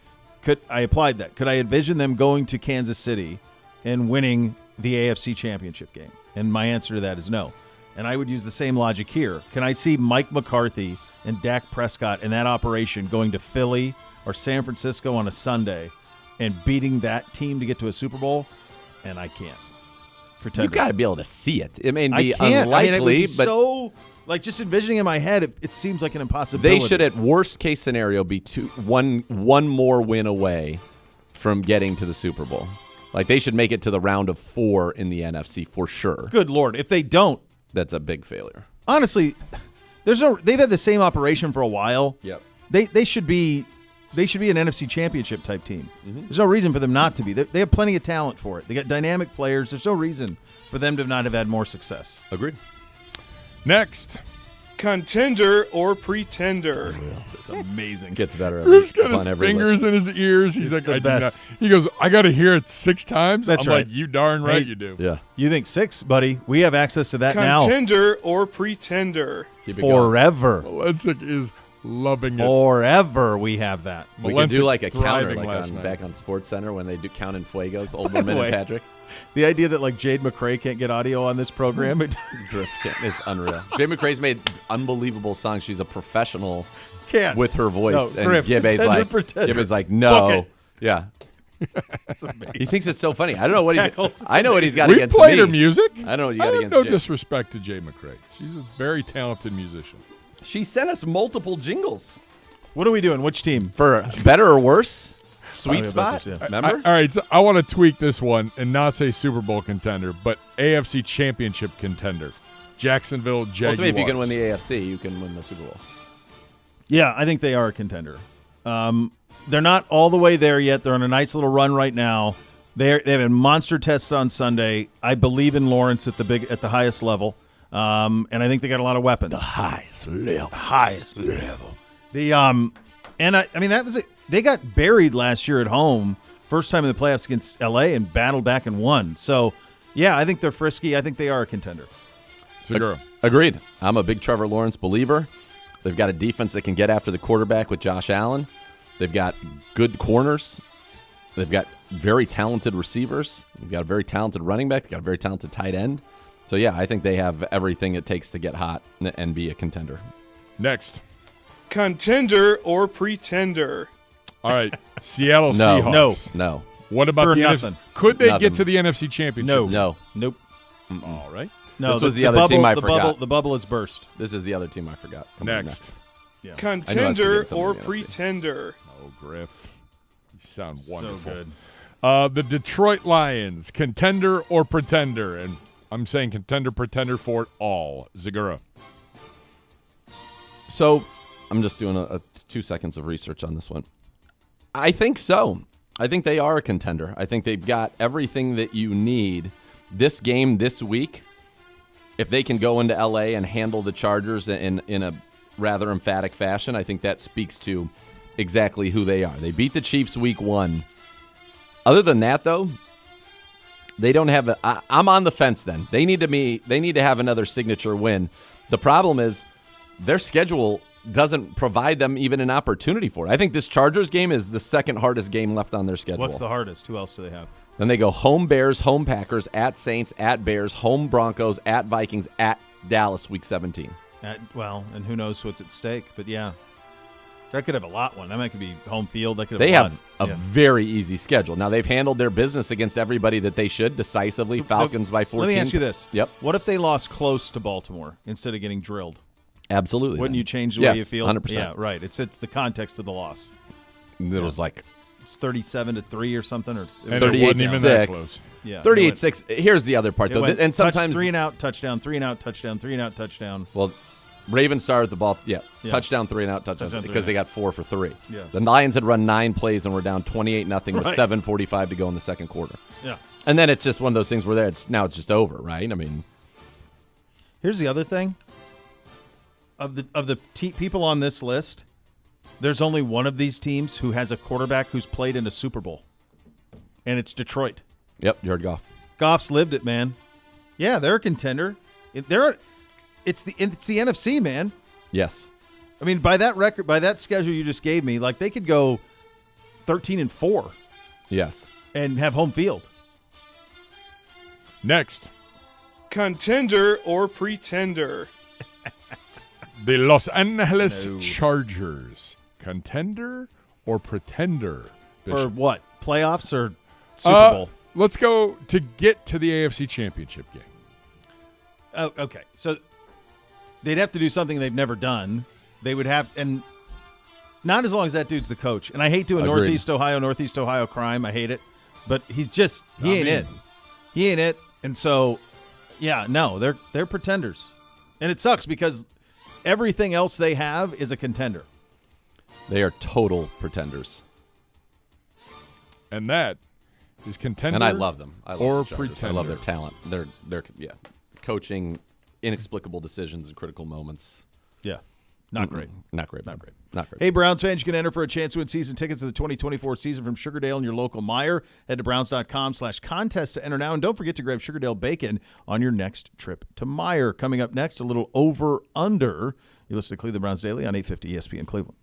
S1: I applied that. Could I envision them going to Kansas City and winning the AFC Championship game? And my answer to that is no. And I would use the same logic here. Can I see Mike McCarthy and Dak Prescott in that operation going to Philly or San Francisco on a Sunday and beating that team to get to a Super Bowl? And I can't. Pretend
S2: You've got to be able to see it. It may be
S1: I can't.
S2: unlikely,
S1: it would be
S2: but
S1: so just envisioning in my head, it seems like an impossibility.
S2: they should, at worst case scenario, be one more win away from getting to the Super Bowl. Like, they should make it to the round of 4 in the NFC for sure.
S1: Good Lord. If they don't,
S2: That's a big failure.
S1: honestly, they've had the same operation for a while.
S2: Yep.
S1: They should be an NFC Championship type team. There's no reason for them not to be. They have plenty of talent for it. They got dynamic players. There's no reason for them to not have had more success.
S2: Agreed.
S3: Next.
S4: Contender or pretender?
S1: It's amazing.
S2: Gets better
S3: He's got
S2: upon
S3: his
S2: every
S3: fingers in his ears. He's
S1: It's
S3: like,
S1: the
S3: I do
S1: best.
S3: not. He goes, I got to hear it 6 times.
S1: That's
S3: I'm
S1: right.
S3: like, you darn right
S1: Hey,
S3: you do.
S2: Yeah.
S1: You think 6, buddy? We have access to that now.
S4: Contender or pretender?
S2: Keep it going.
S1: Forever.
S3: Melensic is loving it.
S1: Forever we have that.
S2: We could do
S3: Melensic
S2: like a counter
S3: thriving last night.
S2: back on Sports Center when they do count in Fuegos, Olbermann
S1: way.
S2: and Patrick.
S1: The idea that Jade McRae can't get audio on this program.
S2: Drift is unreal. Jay McRae's made unbelievable songs. She's a professional
S1: Can't.
S2: with her voice.
S1: No,
S2: and
S1: Griff,
S2: Gibbe's like, no.
S1: Book
S2: Yeah.
S1: That's amazing.
S2: He thinks it's so funny. I don't know what
S1: Tackles.
S2: I know what he's got
S3: We
S2: against
S3: played
S2: me.
S3: her music.
S2: I don't know what you
S3: I
S2: got
S3: have
S2: against
S3: no
S2: Jay.
S3: disrespect to Jay McRae. She's a very talented musician.
S2: She sent us multiple jingles.
S1: What are we doing? Which team?
S2: For better or worse, sweet
S1: Probably
S2: spot.
S1: about this, yeah.
S2: Remember?
S3: All right, so I want to tweak this one and not say Super Bowl contender, but AFC Championship contender. Jacksonville
S2: Well,
S3: Jaguars.
S2: to me, if you can win the AFC, you can win the Super Bowl.
S1: Yeah, I think they are a contender. They're not all the way there yet. They're on a nice little run right now. They have a monster test on Sunday. I believe in Lawrence at the highest level, and I think they got a lot of weapons.
S2: Highest level.
S1: That was it. They got buried last year at home, first time in the playoffs against LA, and battled back and won. So, yeah, I think they're frisky. I think they are a contender.
S3: Segura.
S2: Agreed. I'm a big Trevor Lawrence believer. They've got a defense that can get after the quarterback with Josh Allen. They've got good corners. They've got very talented receivers. They've got a very talented running back. They've got a very talented tight end. So, yeah, I think they have everything it takes to get hot and be a contender.
S3: Next.
S4: Contender or pretender?
S3: All right, Seattle
S2: No.
S3: Seahawks.
S2: No.
S3: What about
S1: For
S3: the
S1: nothing.
S3: NFC? Could they
S2: Nothing.
S3: get to the NFC Championship?
S2: No.
S1: Nope.
S3: All right.
S1: No,
S2: This was the other team I forgot.
S1: The bubble has burst.
S2: This is the other team I forgot. Coming up
S3: Next.
S1: Yeah.
S4: Contender
S2: forgetting
S4: or
S2: something in the NFC.
S4: pretender?
S3: Oh, Griff. You sound wonderful.
S1: So good.
S3: The Detroit Lions, contender or pretender? And I'm saying contender, pretender for it all. Zagura.
S2: So I'm just doing a 2 seconds of research on this one. I think so. I think they are a contender. I think they've got everything that you need. This game this week, if they can go into LA and handle the Chargers in a rather emphatic fashion, I think that speaks to exactly who they are. They beat the Chiefs week 1. Other than that, though, they don't have I'm on the fence then. They need to have another signature win. The problem is their schedule doesn't provide them even an opportunity for it. I think this Chargers game is the second hardest game left on their schedule.
S1: What's the hardest? Who else do they have?
S2: Then they go home Bears, home Packers, at Saints, at Bears, home Broncos, at Vikings, at Dallas, Week 17.
S1: Well, and who knows what's at stake, but yeah. That could have a lot one. That might could be home field. That could have
S2: They
S1: a
S2: have
S1: lot.
S2: a very easy schedule. Now, they've handled their business against everybody that they should decisively. Falcons by 14.
S1: Let me ask you this.
S2: Yep.
S1: What if they lost close to Baltimore instead of getting drilled?
S2: Absolutely.
S1: Wouldn't
S2: then.
S1: you change the
S2: Yes,
S1: way you feel?
S2: 100%.
S1: Yeah, right. It's the context of the loss.
S2: It was like
S1: It's 37-3 or something. Or
S3: And it wasn't even that
S2: 38-6.
S3: close.
S1: yeah,
S2: 38-6. Here's the other part,
S1: It
S2: though.
S1: went
S2: And sometimes
S1: 3 and out, touchdown, 3 and out, touchdown, 3 and out, touchdown.
S2: Well, Ravens started with the ball. Yeah.
S1: Yeah.
S2: Touchdown, 3 and out, touchdown,
S1: Touchdown, 3
S2: because
S1: and
S2: they
S1: out.
S2: got 4 for 3.
S1: Yeah.
S2: The Lions had run 9 plays and were down 28-0 with
S1: Right.
S2: 7:45 to go in the second quarter.
S1: Yeah.
S2: And then it's just one of those things where now it's just over, right? I mean,
S1: Here's the other thing. Of the people on this list, there's only one of these teams who has a quarterback who's played in a Super Bowl, and it's Detroit.
S2: yep, Jared Goff.
S1: Goff's lived it, man. Yeah, they're a contender. It's the NFC, man.
S2: Yes.
S1: I mean, by that record, by that schedule you just gave me, like they could go 13-4
S2: Yes.
S1: and have home field.
S3: Next,
S4: Contender or pretender?
S3: the Los Angeles
S1: No.
S3: Chargers. Contender or pretender?
S1: For
S3: Bishop?
S1: what? Playoffs or Super Bowl?
S3: Let's go to get to the AFC Championship game.
S1: Oh, okay. So they'd have to do something they've never done. They would have, and not as long as that dude's the coach. And I hate doing
S2: Agreed.
S1: Northeast Ohio crime. I hate it. But he ain't it. He ain't it. And so, yeah, no, they're pretenders. And it sucks because everything else they have is a contender.
S2: They are total pretenders.
S3: And that is contender.
S2: And I love them. I love
S3: or
S2: the Chargers. I love their talent. They're coaching, inexplicable decisions in critical moments.
S1: Yeah. Not great.
S2: Not great.
S1: Not great.
S2: Not great.
S1: Hey, Browns fans, you can enter for a chance to win season tickets to the 2024 season from Sugardale and your local Meijer. Head to browns.com/contest to enter now. And don't forget to grab Sugardale bacon on your next trip to Meijer. Coming up next, a little over-under. You listen to Cleveland Browns Daily on 850 ESPN Cleveland.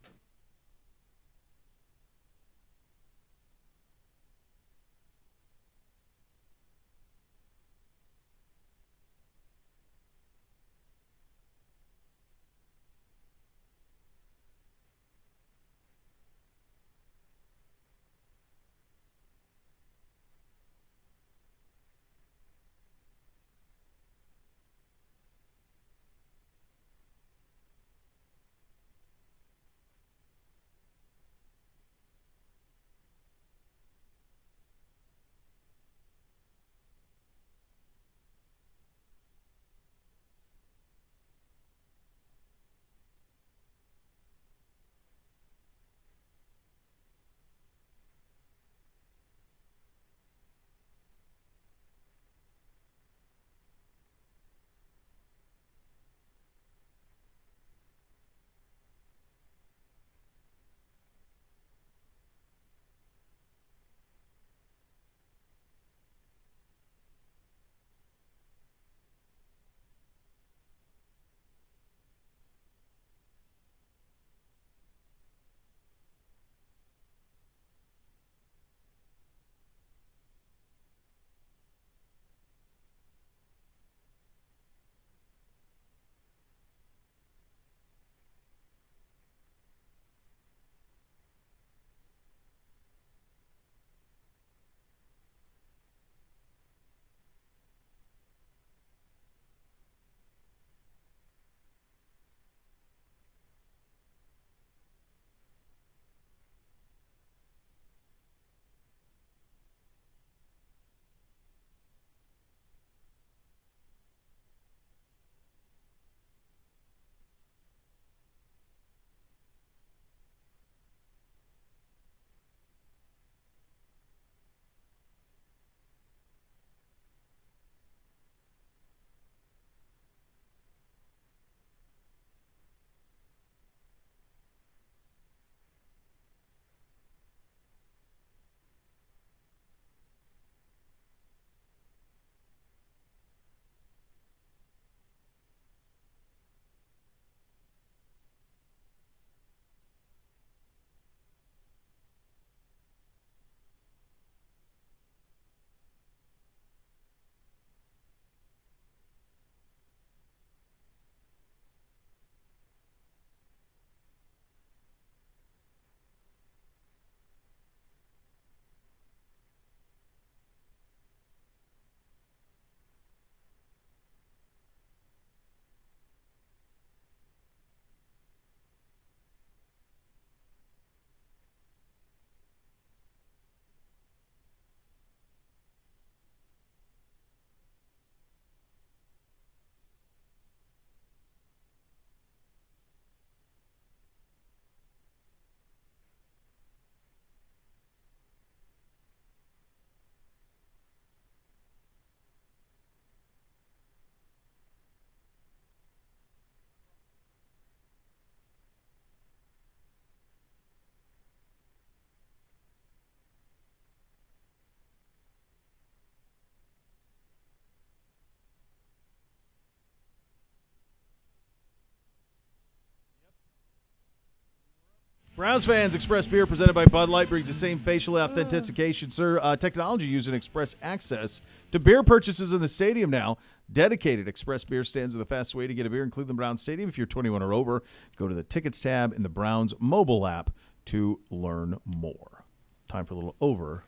S1: Browns fans, Express Beer presented by Bud Light brings the same facial authentication technology used in Express Access to beer purchases in the stadium now. Dedicated Express Beer stands are the fastest way to get a beer in Cleveland Browns Stadium. If you're 21 or over, go to the Tickets tab in the Browns mobile app to learn more. Time for a little over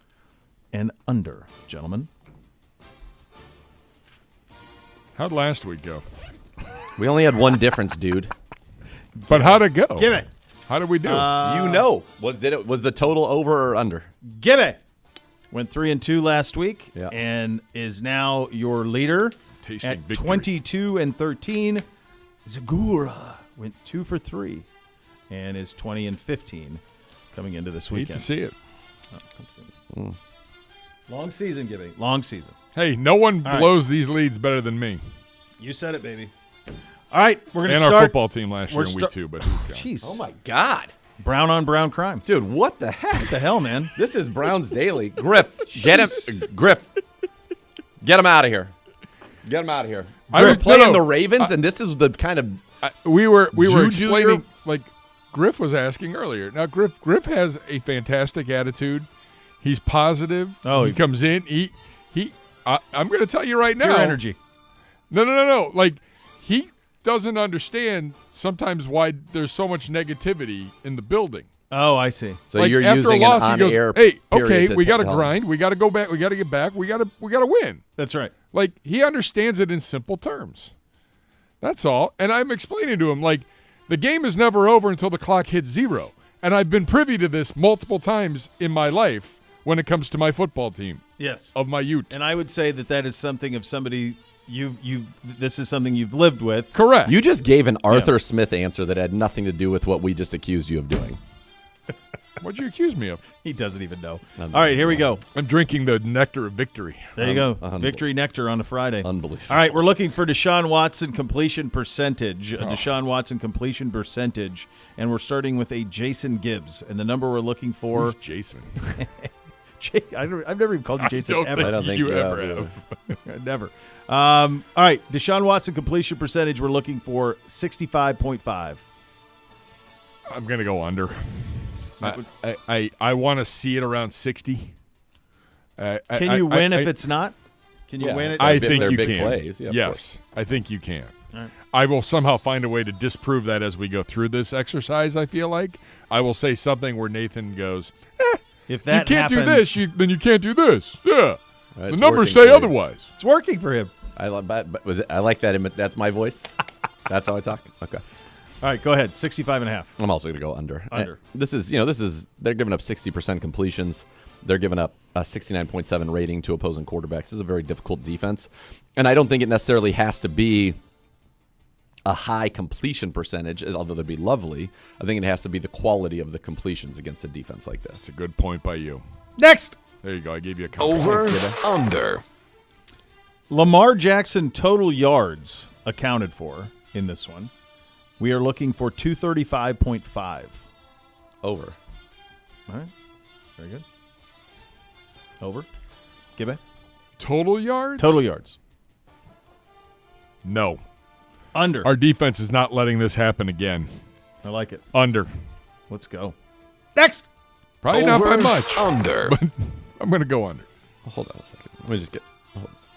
S1: and under, gentlemen.
S3: How'd last week go?
S2: We only had one difference, dude.
S3: But how'd it go?
S1: Give it.
S3: How did we do?
S2: Was the total over or under?
S1: Give it. Went 3-2 last week,
S2: Yeah.
S1: and is now your leader
S3: Tasting
S1: at
S3: victory.
S1: 22-13. Zagura went 2 for 3, and is 20-15 coming into this
S3: Hate
S1: weekend.
S3: to see it.
S1: Long season, Gibby. Long season.
S3: Hey, no one
S1: All right.
S3: blows these leads better than me.
S1: You said it, baby. All right, we're going to
S3: And
S1: start.
S3: our football team last year
S1: we're
S3: in week 2, but who's counting?
S1: Jeez.
S2: Oh my God,
S1: Brown on brown crime.
S2: dude! What the heck?
S1: What the hell, man?
S2: This is Browns Daily. Griff, get him. Griff, get him out of here. Get him out of here.
S3: I
S2: We're
S3: was-
S2: playing
S3: no,
S2: the Ravens, and this is the kind of
S3: We were
S2: Juju
S3: explaining,
S2: your-
S3: like Griff was asking earlier. Now Griff has a fantastic attitude. He's positive.
S1: Oh,
S3: he comes in. I'm going to tell you right now.
S1: Pure energy.
S3: No. Like he doesn't understand sometimes why there's so much negativity in the building.
S1: Oh, I see.
S2: so
S3: Like
S2: you're
S3: after
S2: using
S3: a loss,
S2: an
S3: he goes,
S2: on-air.
S3: "Hey,
S2: period
S3: okay,
S2: to
S3: we got to
S2: tell him."
S3: grind. We got to go back. We got to get back. We got to win."
S1: That's right.
S3: Like he understands it in simple terms. That's all. And I'm explaining to him like the game is never over until the clock hits 0. And I've been privy to this multiple times in my life when it comes to my football team
S1: Yes.
S3: of my youth.
S1: And I would say that is something of somebody this is something you've lived with.
S3: Correct.
S2: You just gave an Arthur Smith answer that had nothing to do with what we just accused you of doing.
S3: What'd you accuse me of?
S1: He doesn't even know. All right, here we go.
S3: I'm drinking the nectar of victory.
S1: There you go.
S2: Unbelievable.
S1: Victory nectar on a Friday.
S2: Unbelievable.
S1: All right, we're looking for Deshaun Watson completion percentage. Deshaun Watson completion percentage. And we're starting with a Jason Gibbs. And the number we're looking for.
S3: Who's Jason?
S1: I've never even called you Jason
S3: don't
S1: ever.
S3: think
S2: I don't think
S3: you
S2: you
S3: ever
S2: have.
S3: have.
S1: Never. All right, Deshaun Watson completion percentage. We're looking for 65.5.
S3: I'm gonna go under. I want to see it around 60.
S1: Can you win if it's not? Can you
S2: Yeah.
S1: win it?
S3: I
S2: They're
S3: think you
S2: big
S3: can.
S2: plays. Yeah, of
S3: yes, I think you can.
S1: All right.
S3: I will somehow find a way to disprove that as we go through this exercise. I feel like I will say something where Nathan goes,
S1: If that
S3: "You can't
S1: happens,
S3: do this, then you can't do this." Yeah, the
S2: It's
S3: numbers
S2: working
S3: say
S2: for you.
S3: otherwise.
S1: it's working for him.
S2: I like that. That's my voice. That's how I talk. Okay.
S1: All right, go ahead. 65.5.
S2: I'm also going to go under.
S1: Under.
S2: This is they're giving up 60% completions. They're giving up a 69.7 rating to opposing quarterbacks. This is a very difficult defense. And I don't think it necessarily has to be a high completion percentage, although that'd be lovely. I think it has to be the quality of the completions against a defense like this.
S3: That's a good point by you.
S1: Next,
S3: There you go. I gave you a compliment.
S5: Over, under.
S1: Lamar Jackson total yards accounted for in this one. We are looking for 235.5.
S2: Over.
S1: All right, very good. Over. Give it.
S3: Total yards?
S1: Total yards.
S3: No.
S1: Under.
S3: Our defense is not letting this happen again.
S1: I like it.
S3: Under.
S1: Let's go. Next.
S3: Probably not by
S5: Over,
S3: much.
S5: Under.
S3: But I'm going to go under.
S2: Hold on a second. Let me just get. Hold on a second.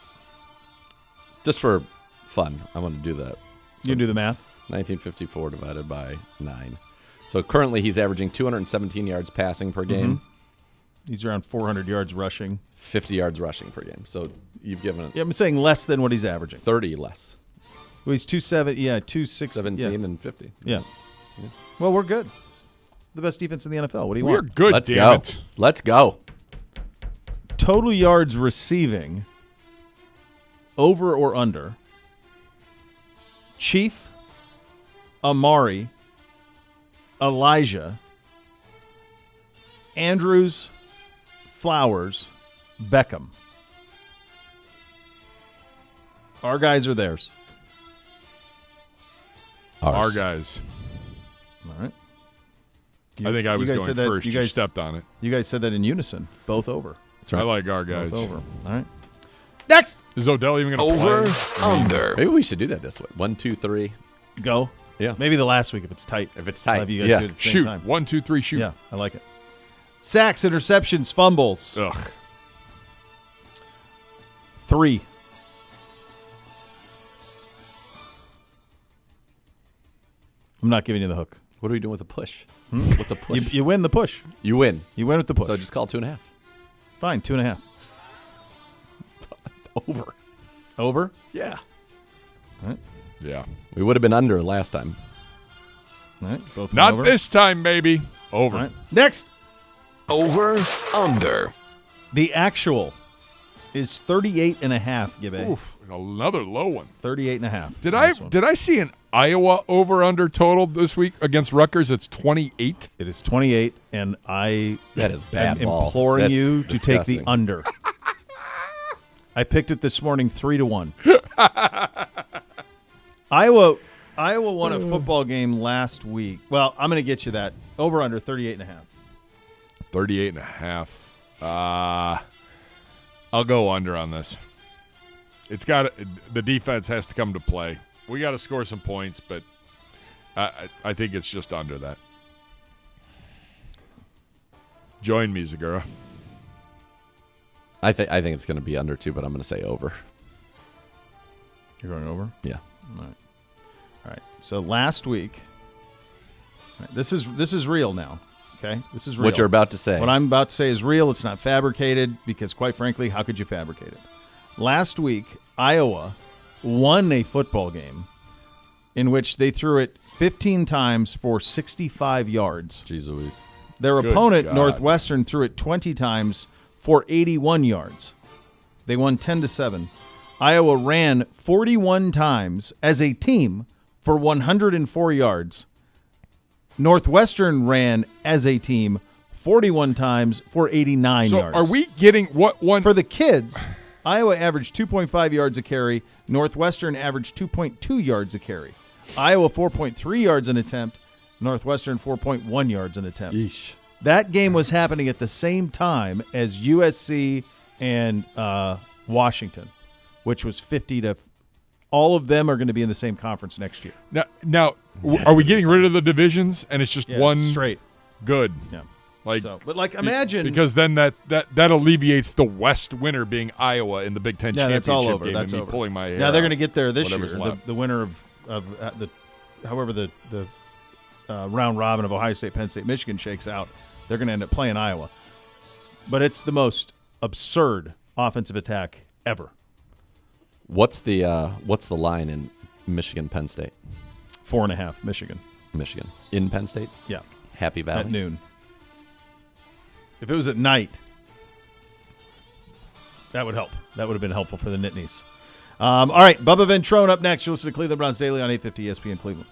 S2: Just for fun, I want to do that.
S1: You can do the math.
S2: 1954 divided by 9. So currently he's averaging 217 yards passing per game,
S1: He's around 400 yards rushing.
S2: 50 yards rushing per game. So you've given it
S1: Yeah, I'm saying less than what he's averaging.
S2: 30 less.
S1: Well, he's 270. Yeah, 260.
S2: 17
S1: Yeah.
S2: and 50.
S1: Yeah. Well, we're good. The best defense in the NFL. What do you
S3: We're
S1: want?
S3: good,
S2: Let's
S3: damn
S2: go.
S3: it.
S2: Let's go.
S1: Total yards receiving. Over or under. Chief, Amari, Elijah, Andrews, Flowers, Beckham. Our guys are theirs.
S3: Our
S2: Ours.
S3: guys.
S1: All right.
S3: I think I
S1: you
S3: was
S1: guys
S3: going
S1: said that-
S3: first.
S1: you
S3: You
S1: guys-
S3: stepped on it.
S1: You guys said that in unison. Both over.
S3: I like our guys.
S1: Both over. All right. Next.
S3: Is Odell even going to
S5: Over,
S3: play?
S5: under.
S2: Maybe we should do that this way. 1, 2, 3.
S1: Go.
S2: Yeah.
S1: Maybe the last week if it's tight.
S2: If it's
S1: I'll
S2: tight.
S1: have you guys
S2: Yeah.
S1: do it at the same
S3: Shoot.
S1: time.
S3: 1, 2, 3, shoot.
S1: Yeah, I like it. Sacks, interceptions, fumbles.
S3: Ugh.
S1: 3. I'm not giving you the hook.
S2: What are we doing with a push? What's a push?
S1: You win the push.
S2: You win.
S1: You win with the push.
S2: So just call 2.5.
S1: Fine, 2.5.
S2: Over.
S1: Over?
S2: Yeah.
S1: All right.
S3: Yeah.
S2: We would have been under last time.
S1: All right. Both
S3: Not
S1: over.
S3: this time, baby. Over.
S1: All right. Next.
S5: Over, under.
S1: The actual is 38.5, Gibbe.
S3: Oof. Another low one.
S1: 38.5.
S3: Did I see an Iowa over under total this week against Rutgers? It's 28.
S1: It is 28, and I
S2: That is bad
S1: am
S2: ball.
S1: imploring
S2: That's
S1: you to take the
S2: disgusting.
S1: under. I picked it this morning 3-1. Iowa won a football game last week. Well, I'm going to get you that. Over under 38.5.
S3: 38.5. I'll go under on this. It's got the defense has to come to play. We got to score some points, but I think it's just under that. Join me, Zagura.
S2: I think it's going to be under 2, but I'm going to say over.
S1: You're going over?
S2: Yeah.
S1: All right. So last week, all right, this is real now. Okay, this is real.
S2: What you're about to say.
S1: What I'm about to say is real. It's not fabricated because, quite frankly, how could you fabricate it? Last week, Iowa won a football game in which they threw it 15 times for 65 yards.
S2: Jeez Louise.
S1: Their
S3: Good
S1: opponent,
S3: God.
S1: Northwestern, threw it 20 times for 81 yards. They won 10-7. Iowa ran 41 times as a team for 104 yards. Northwestern ran as a team 41 times for 89
S3: So
S1: yards.
S3: are we getting what one?
S1: For the kids, Iowa averaged 2.5 yards a carry. Northwestern averaged 2.2 yards a carry. Iowa 4.3 yards an attempt. Northwestern 4.1 yards an attempt.
S2: Yeesh.
S1: That game was happening at the same time as USC and Washington, which was 50 to. All of them are going to be in the same conference next year.
S3: Now are we getting rid of the divisions and it's just
S1: Yeah,
S3: one
S1: straight.
S3: good?
S1: Yeah.
S3: Like,
S1: So, but like, imagine
S3: because then that alleviates the West winner being Iowa in the Big Ten
S1: Yeah,
S3: championship
S1: that's all over.
S3: game
S1: That's
S3: and me
S1: over.
S3: pulling my hair.
S1: Now they're
S3: out.
S1: going to get there this year.
S3: Whatever's left.
S1: The winner of the however the round robin of Ohio State, Penn State, Michigan shakes out, they're going to end up playing Iowa. But it's the most absurd offensive attack ever.
S2: What's the line in Michigan, Penn State?
S1: 4.5, Michigan.
S2: Michigan. In Penn State?
S1: Yeah,
S2: Happy Valley?
S1: at noon. If it was at night, that would help. That would have been helpful for the Nittanies. All right, Bubba Ventrone up next. You'll listen to Cleveland Browns Daily on 850 ESPN Cleveland.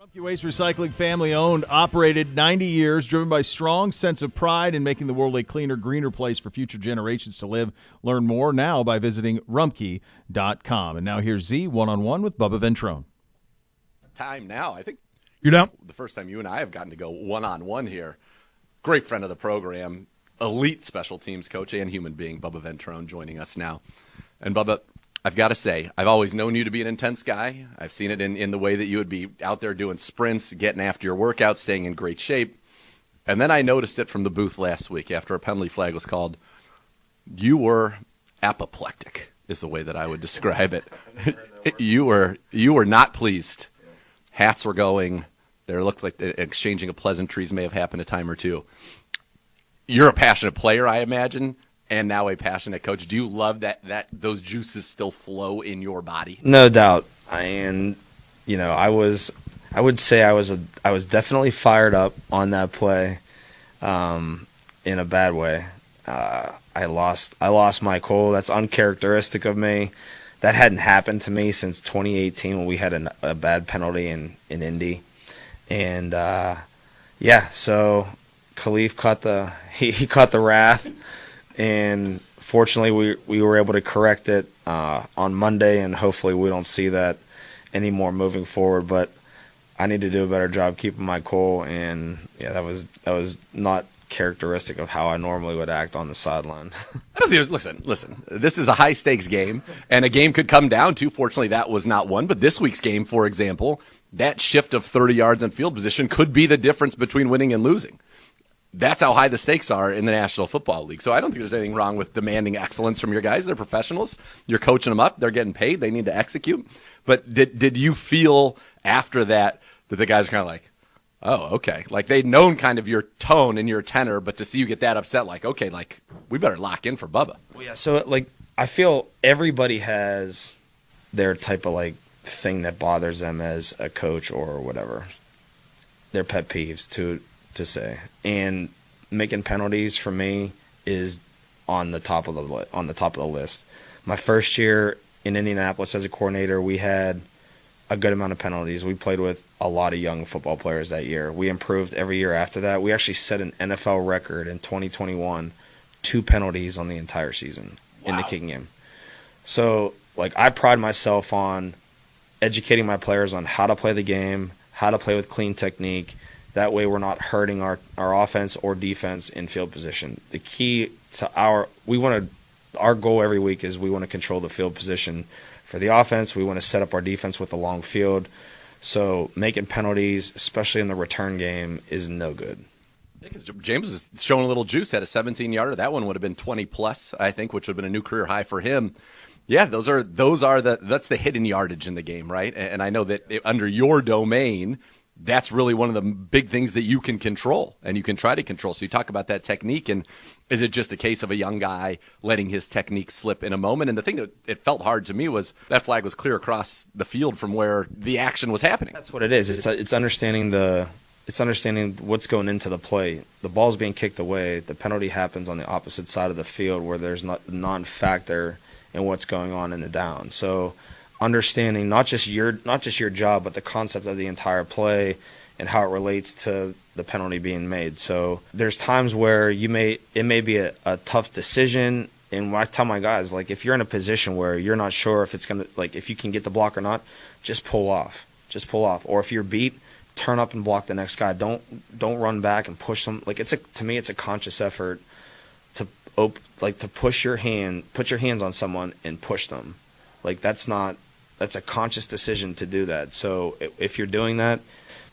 S1: Rumpke Waste Recycling, family owned, operated 90 years, driven by strong sense of pride in making the world a cleaner, greener place for future generations to live. Learn more now by visiting rumpke.com. And now here's Z one-on-one with Bubba Ventrone.
S2: Time now. I think
S3: You down?
S2: the first time you and I have gotten to go one-on-one here. Great friend of the program, elite special teams coach and human being, Bubba Ventrone, joining us now. And Bubba, I've got to say, I've always known you to be an intense guy. I've seen it in the way that you would be out there doing sprints, getting after your workouts, staying in great shape. And then I noticed it from the booth last week after a penalty flag was called. You were apoplectic, is the way that I would describe it. You were not pleased. Hats were going. There looked like the exchanging of pleasantries may have happened a time or two. You're a passionate player, I imagine, and now a passionate coach. Do you love that those juices still flow in your body?
S6: No doubt. And I would say I was definitely fired up on that play, in a bad way. I lost my cool. That's uncharacteristic of me. That hadn't happened to me since 2018 when we had a bad penalty in Indy. And so Khalif caught the wrath, and fortunately we were able to correct it on Monday, and hopefully we don't see that anymore moving forward. But I need to do a better job keeping my cool, and that was not characteristic of how I normally would act on the sideline.
S2: I don't think listen. This is a high stakes game, and a game could come down to. Fortunately, that was not one. But this week's game, for example, that shift of 30 yards in field position could be the difference between winning and losing. That's how high the stakes are in the National Football League. So I don't think there's anything wrong with demanding excellence from your guys. They're professionals. You're coaching them up. They're getting paid. They need to execute. But did you feel after that the guys are kind of like, oh, okay. Like they'd known kind of your tone and your tenor, but to see you get that upset, like, okay, like we better lock in for Bubba.
S6: Well, yeah, so I feel everybody has their type of thing that bothers them as a coach or whatever. Their pet peeves to say. And making penalties for me is on the top of the list. My first year in Indianapolis as a coordinator, we had a good amount of penalties. We played with a lot of young football players that year. We improved every year after that. We actually set an NFL record in 2021, 2 penalties on the entire season in the kicking game. So, I pride myself on educating my players on how to play the game, how to play with clean technique. That way we're not hurting our offense or defense in field position. The key to our goal every week is we want to control the field position. For the offense, we want to set up our defense with a long field. So making penalties, especially in the return game, is no good.
S2: Because James is showing a little juice, had a 17-yarder. That one would have been 20-plus, I think, which would have been a new career high for him. Yeah, that's the hidden yardage in the game, right? And I know that under your domain, that's really one of the big things that you can control and you can try to control. So you talk about that technique, and is it just a case of a young guy letting his technique slip in a moment? And the thing that it felt hard to me was that flag was clear across the field from where the action was happening.
S6: That's what it is. It's understanding what's going into the play. The ball's being kicked away. The penalty happens on the opposite side of the field where there's not non-factor in what's going on in the down. So understanding not just your job, but the concept of the entire play and how it relates to the penalty being made. So there's times where it may be a tough decision. And I tell my guys, if you're in a position where you're not sure if it's gonna, if you can get the block or not, just pull off. Or if you're beat, turn up and block the next guy. Don't run back and push them. To me, it's a conscious effort to put your hands on someone and push them. That's a conscious decision to do that. So if you're doing that,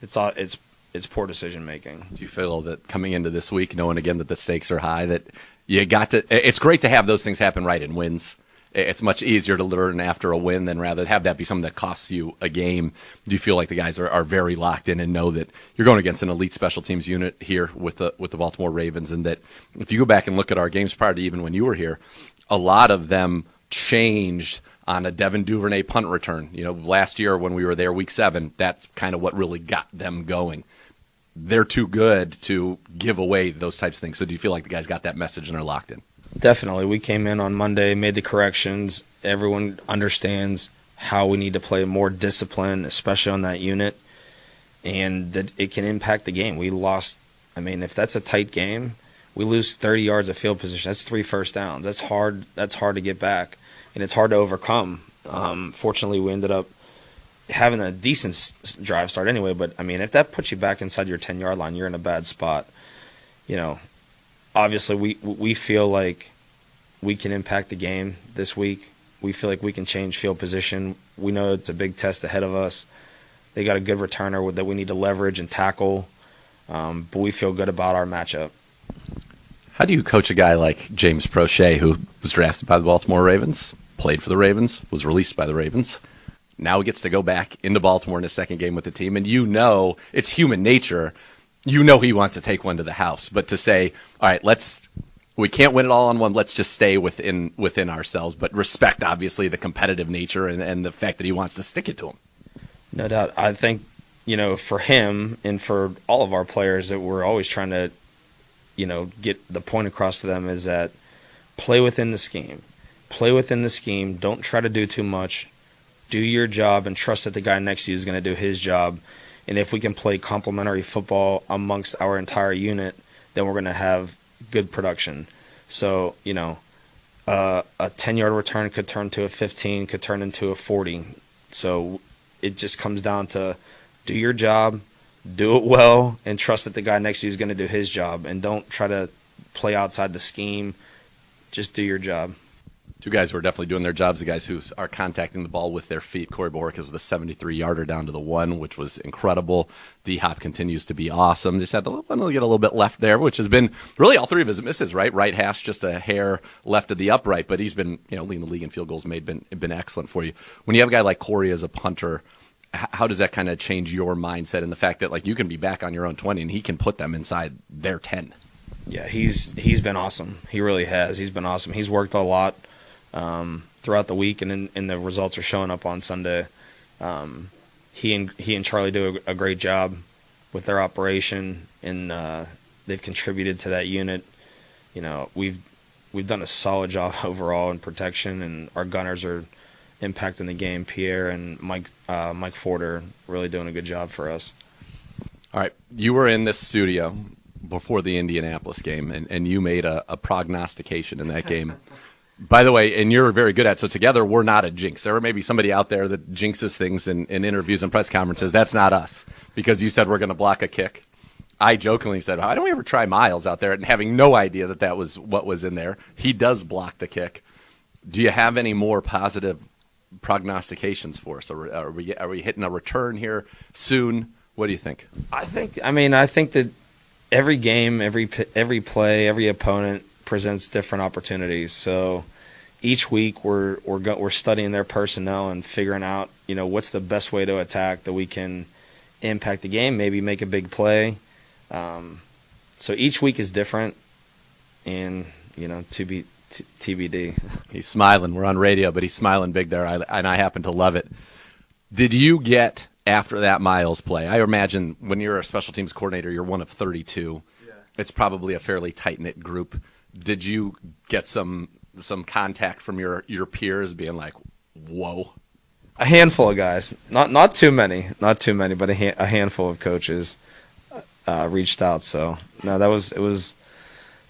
S6: it's poor decision making.
S2: Do you feel that coming into this week, knowing again that the stakes are high, that you got to? It's great to have those things happen right in wins. It's much easier to learn after a win than rather have that be something that costs you a game. Do you feel like the guys are very locked in and know that you're going against an elite special teams unit here with the Baltimore Ravens, and that if you go back and look at our games prior to even when you were here, a lot of them changed on a Devin Duvernay punt return. Last year when we were there, week 7, that's kind of what really got them going. They're too good to give away those types of things. So do you feel like the guys got that message and are locked in?
S6: Definitely. We came in on Monday, made the corrections. Everyone understands how we need to play more discipline, especially on that unit. and that it can impact the game. We lost. I mean, if that's a tight game, we lose 30 yards of field position. That's 3 first downs. That's hard. That's hard to get back, and it's hard to overcome. Fortunately, we ended up having a decent drive start anyway. But I mean, if that puts you back inside your 10-yard line, you're in a bad spot. You know, obviously, we feel like we can impact the game this week. We feel like we can change field position. We know it's a big test ahead of us. They got a good returner that we need to leverage and tackle, but we feel good about our matchup.
S2: How do you coach a guy like James Prochet, who was drafted by the Baltimore Ravens, played for the Ravens, was released by the Ravens, now he gets to go back into Baltimore in his second game with the team, and you know it's human nature. You know he wants to take one to the house, but to say, all right, we can't win it all on one. Let's just stay within ourselves, but respect, obviously, the competitive nature and the fact that he wants to stick it to him.
S6: No doubt. I think, for him and for all of our players that we're always trying to, get the point across to them is that play within the scheme. Play within the scheme. Don't try to do too much. Do your job and trust that the guy next to you is going to do his job. And if we can play complementary football amongst our entire unit, then we're going to have good production. So, a 10-yard return could turn to a 15, could turn into a 40. So it just comes down to do your job, do it well, and trust that the guy next to you is going to do his job. And don't try to play outside the scheme. Just do your job.
S2: Two guys who are definitely doing their jobs, the guys who are contacting the ball with their feet. Corey Boric is the 73-yarder down to the 1, which was incredible. D-Hop continues to be awesome. Just had to get a little bit left there, which has been really all 3 of his misses, right? Right hash just a hair left of the upright, but he's been, leading the league in field goals made, been excellent for you. When you have a guy like Corey as a punter, how does that kind of change your mindset and the fact that you can be back on your own 20 and he can put them inside their 10?
S6: Yeah, he's been awesome. He really has. He's been awesome. He's worked a lot throughout the week, and the results are showing up on Sunday. He and Charlie do a great job with their operation, and they've contributed to that unit. We've done a solid job overall in protection, and our gunners are impacting the game. Pierre and Mike Ford are really doing a good job for us.
S2: All right, you were in this studio before the Indianapolis game, and you made a prognostication in that game. By the way, and you're very good at it, so together we're not a jinx. There may be somebody out there that jinxes things in interviews and press conferences. That's not us, because you said we're going to block a kick. I jokingly said, why don't we ever try Miles out there, and having no idea that was what was in there. He does block the kick. Do you have any more positive prognostications for us? Are we hitting a return here soon? What do you think?
S6: I think that every game, every play, every opponent presents different opportunities. So each week we're studying their personnel and figuring out, what's the best way to attack that we can impact the game, maybe make a big play. So each week is different, and TBD.
S2: He's smiling. We're on radio, but he's smiling big there, and I happen to love it. Did you get, after that Miles play, I imagine when you're a special teams coordinator, you're one of 32. Yeah. It's probably a fairly tight-knit group. Did you get some contact from your peers being like, whoa?
S6: A handful of guys, not too many, but a handful of coaches reached out. So no, it was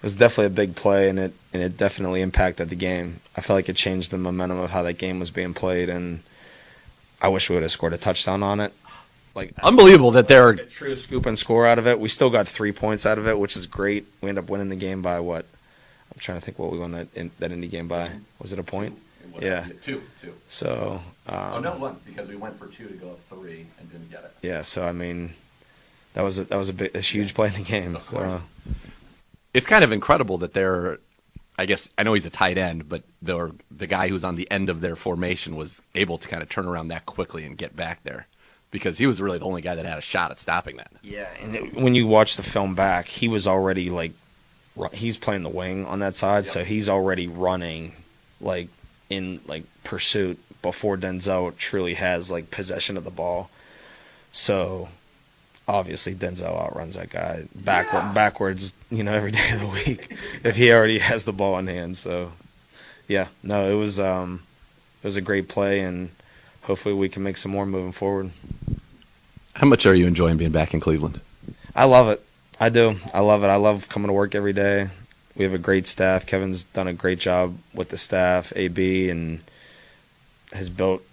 S6: definitely a big play, and it definitely impacted the game. I felt like it changed the momentum of how that game was being played, and I wish we would have scored a touchdown on it.
S2: Unbelievable that they're
S6: a true scoop and score out of it. We still got 3 points out of it, which is great. We ended up winning the game by what? I'm trying to think what we won that Indy game by. Was it a point? Yeah.
S2: Two.
S6: So.
S2: No, 1, because we went for 2 to go up 3 and didn't get it.
S6: Yeah. So I mean, that was a huge play in the game.
S2: Of course. It's kind of incredible that they're. I guess I know he's a tight end, but the guy who's on the end of their formation was able to kind of turn around that quickly and get back there, because he was really the only guy that had a shot at stopping that.
S6: Yeah, and when you watch the film back, he was already he's playing the wing on that side, so he's already running in pursuit before Denzel truly has possession of the ball. So obviously Denzel outruns that guy backwards, every day of the week if he already has the ball in hand. So yeah, no, it was a great play, and hopefully we can make some more moving forward.
S2: How much are you enjoying being back in Cleveland?
S6: I love it. I do. I love it. I love coming to work every day. We have a great staff. Kevin's done a great job with the staff, AB, and has built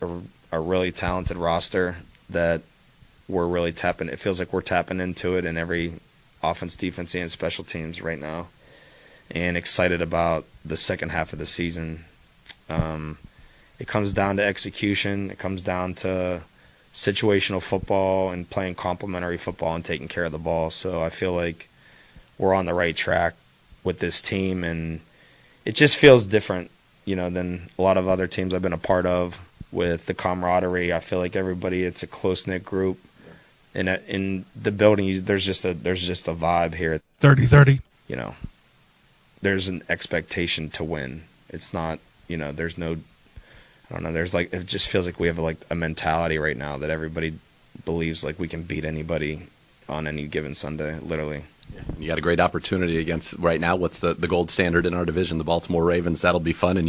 S6: a really talented roster that we're really tapping. It feels like we're tapping into it in every offense, defense, and special teams right now. And excited about the second half of the season. It comes down to execution. It comes down to situational football and playing complementary football and taking care of the ball. So I feel like we're on the right track with this team, and it just feels different, than a lot of other teams I've been a part of with the camaraderie. I feel like everybody, it's a close-knit group. And in the building, there's just a vibe here.
S7: 30-30.
S6: There's an expectation to win. It's not, there's no, I don't know, there's like, it just feels like we have a mentality right now that everybody believes like we can beat anybody on any given Sunday, literally.
S2: You got a great opportunity against, right now, what's the gold standard in our division, the Baltimore Ravens. That'll be fun. And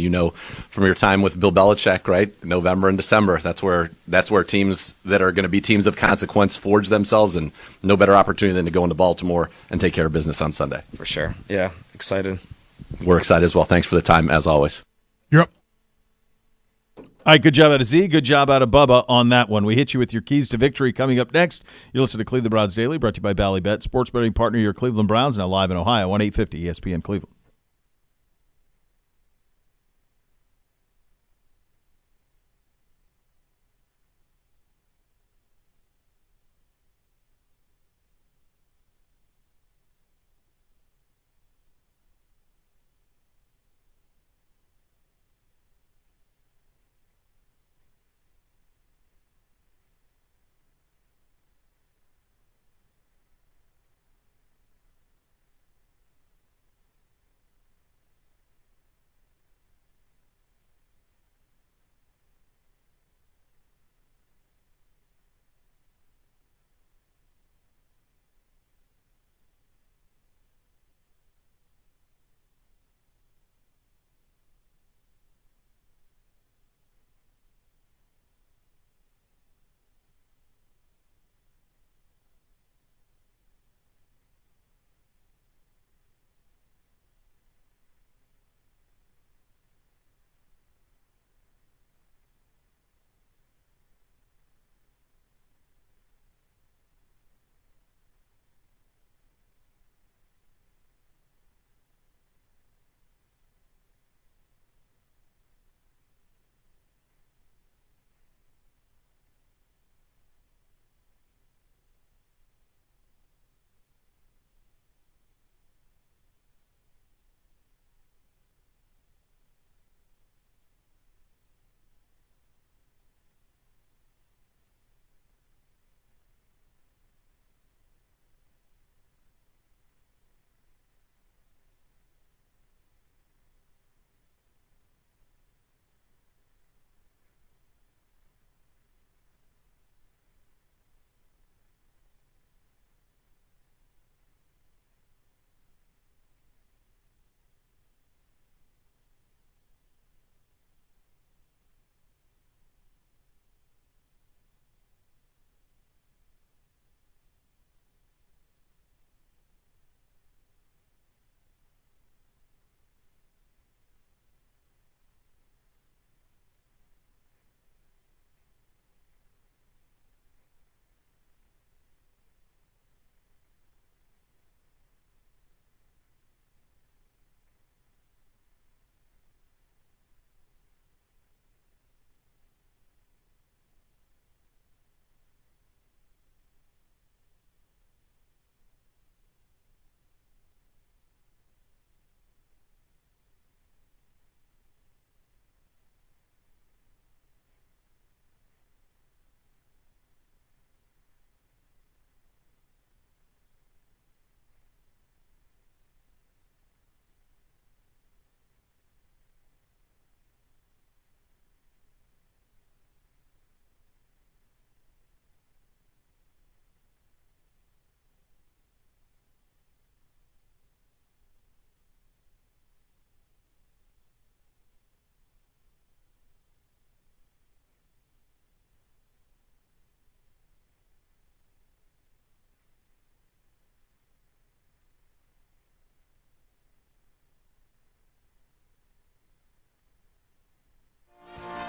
S2: from your time with Bill Belichick, right, November and December, that's where teams that are going to be teams of consequence forge themselves, and no better opportunity than to go into Baltimore and take care of business on Sunday.
S6: For sure. Yeah, excited.
S2: We're excited as well. Thanks for the time, as always.
S3: You're up.
S1: All right, good job out of Z. Good job out of Bubba on that one. We hit you with your keys to victory. Coming up next, you listen to Cleveland Browns Daily, brought to you by Ballybet, sports betting partner, your Cleveland Browns, now live in Ohio, 1-850 ESPN Cleveland.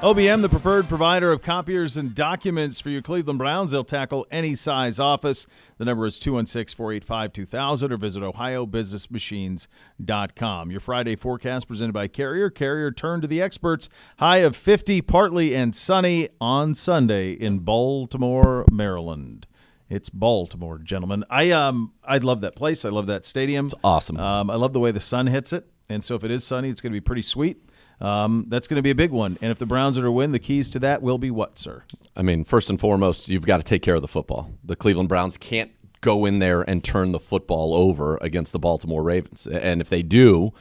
S1: OBM, the preferred provider of copiers and documents for your Cleveland Browns. They'll tackle any size office. The number is 216-485-2000 or visit ohiobusinessmachines.com. Your Friday forecast presented by Carrier. Carrier turned to the experts. High of 50, partly and sunny on Sunday in Baltimore, Maryland. It's Baltimore, gentlemen. I love that place. I love that stadium.
S2: It's awesome.
S1: I love the way the sun hits it. And so if it is sunny, it's going to be pretty sweet. That's going to be a big one. And if the Browns are to win, the keys to that will be what, sir?
S2: I mean, first and foremost, you've got to take care of the football. The Cleveland Browns can't go in there and turn the football over against the Baltimore Ravens. And if they do,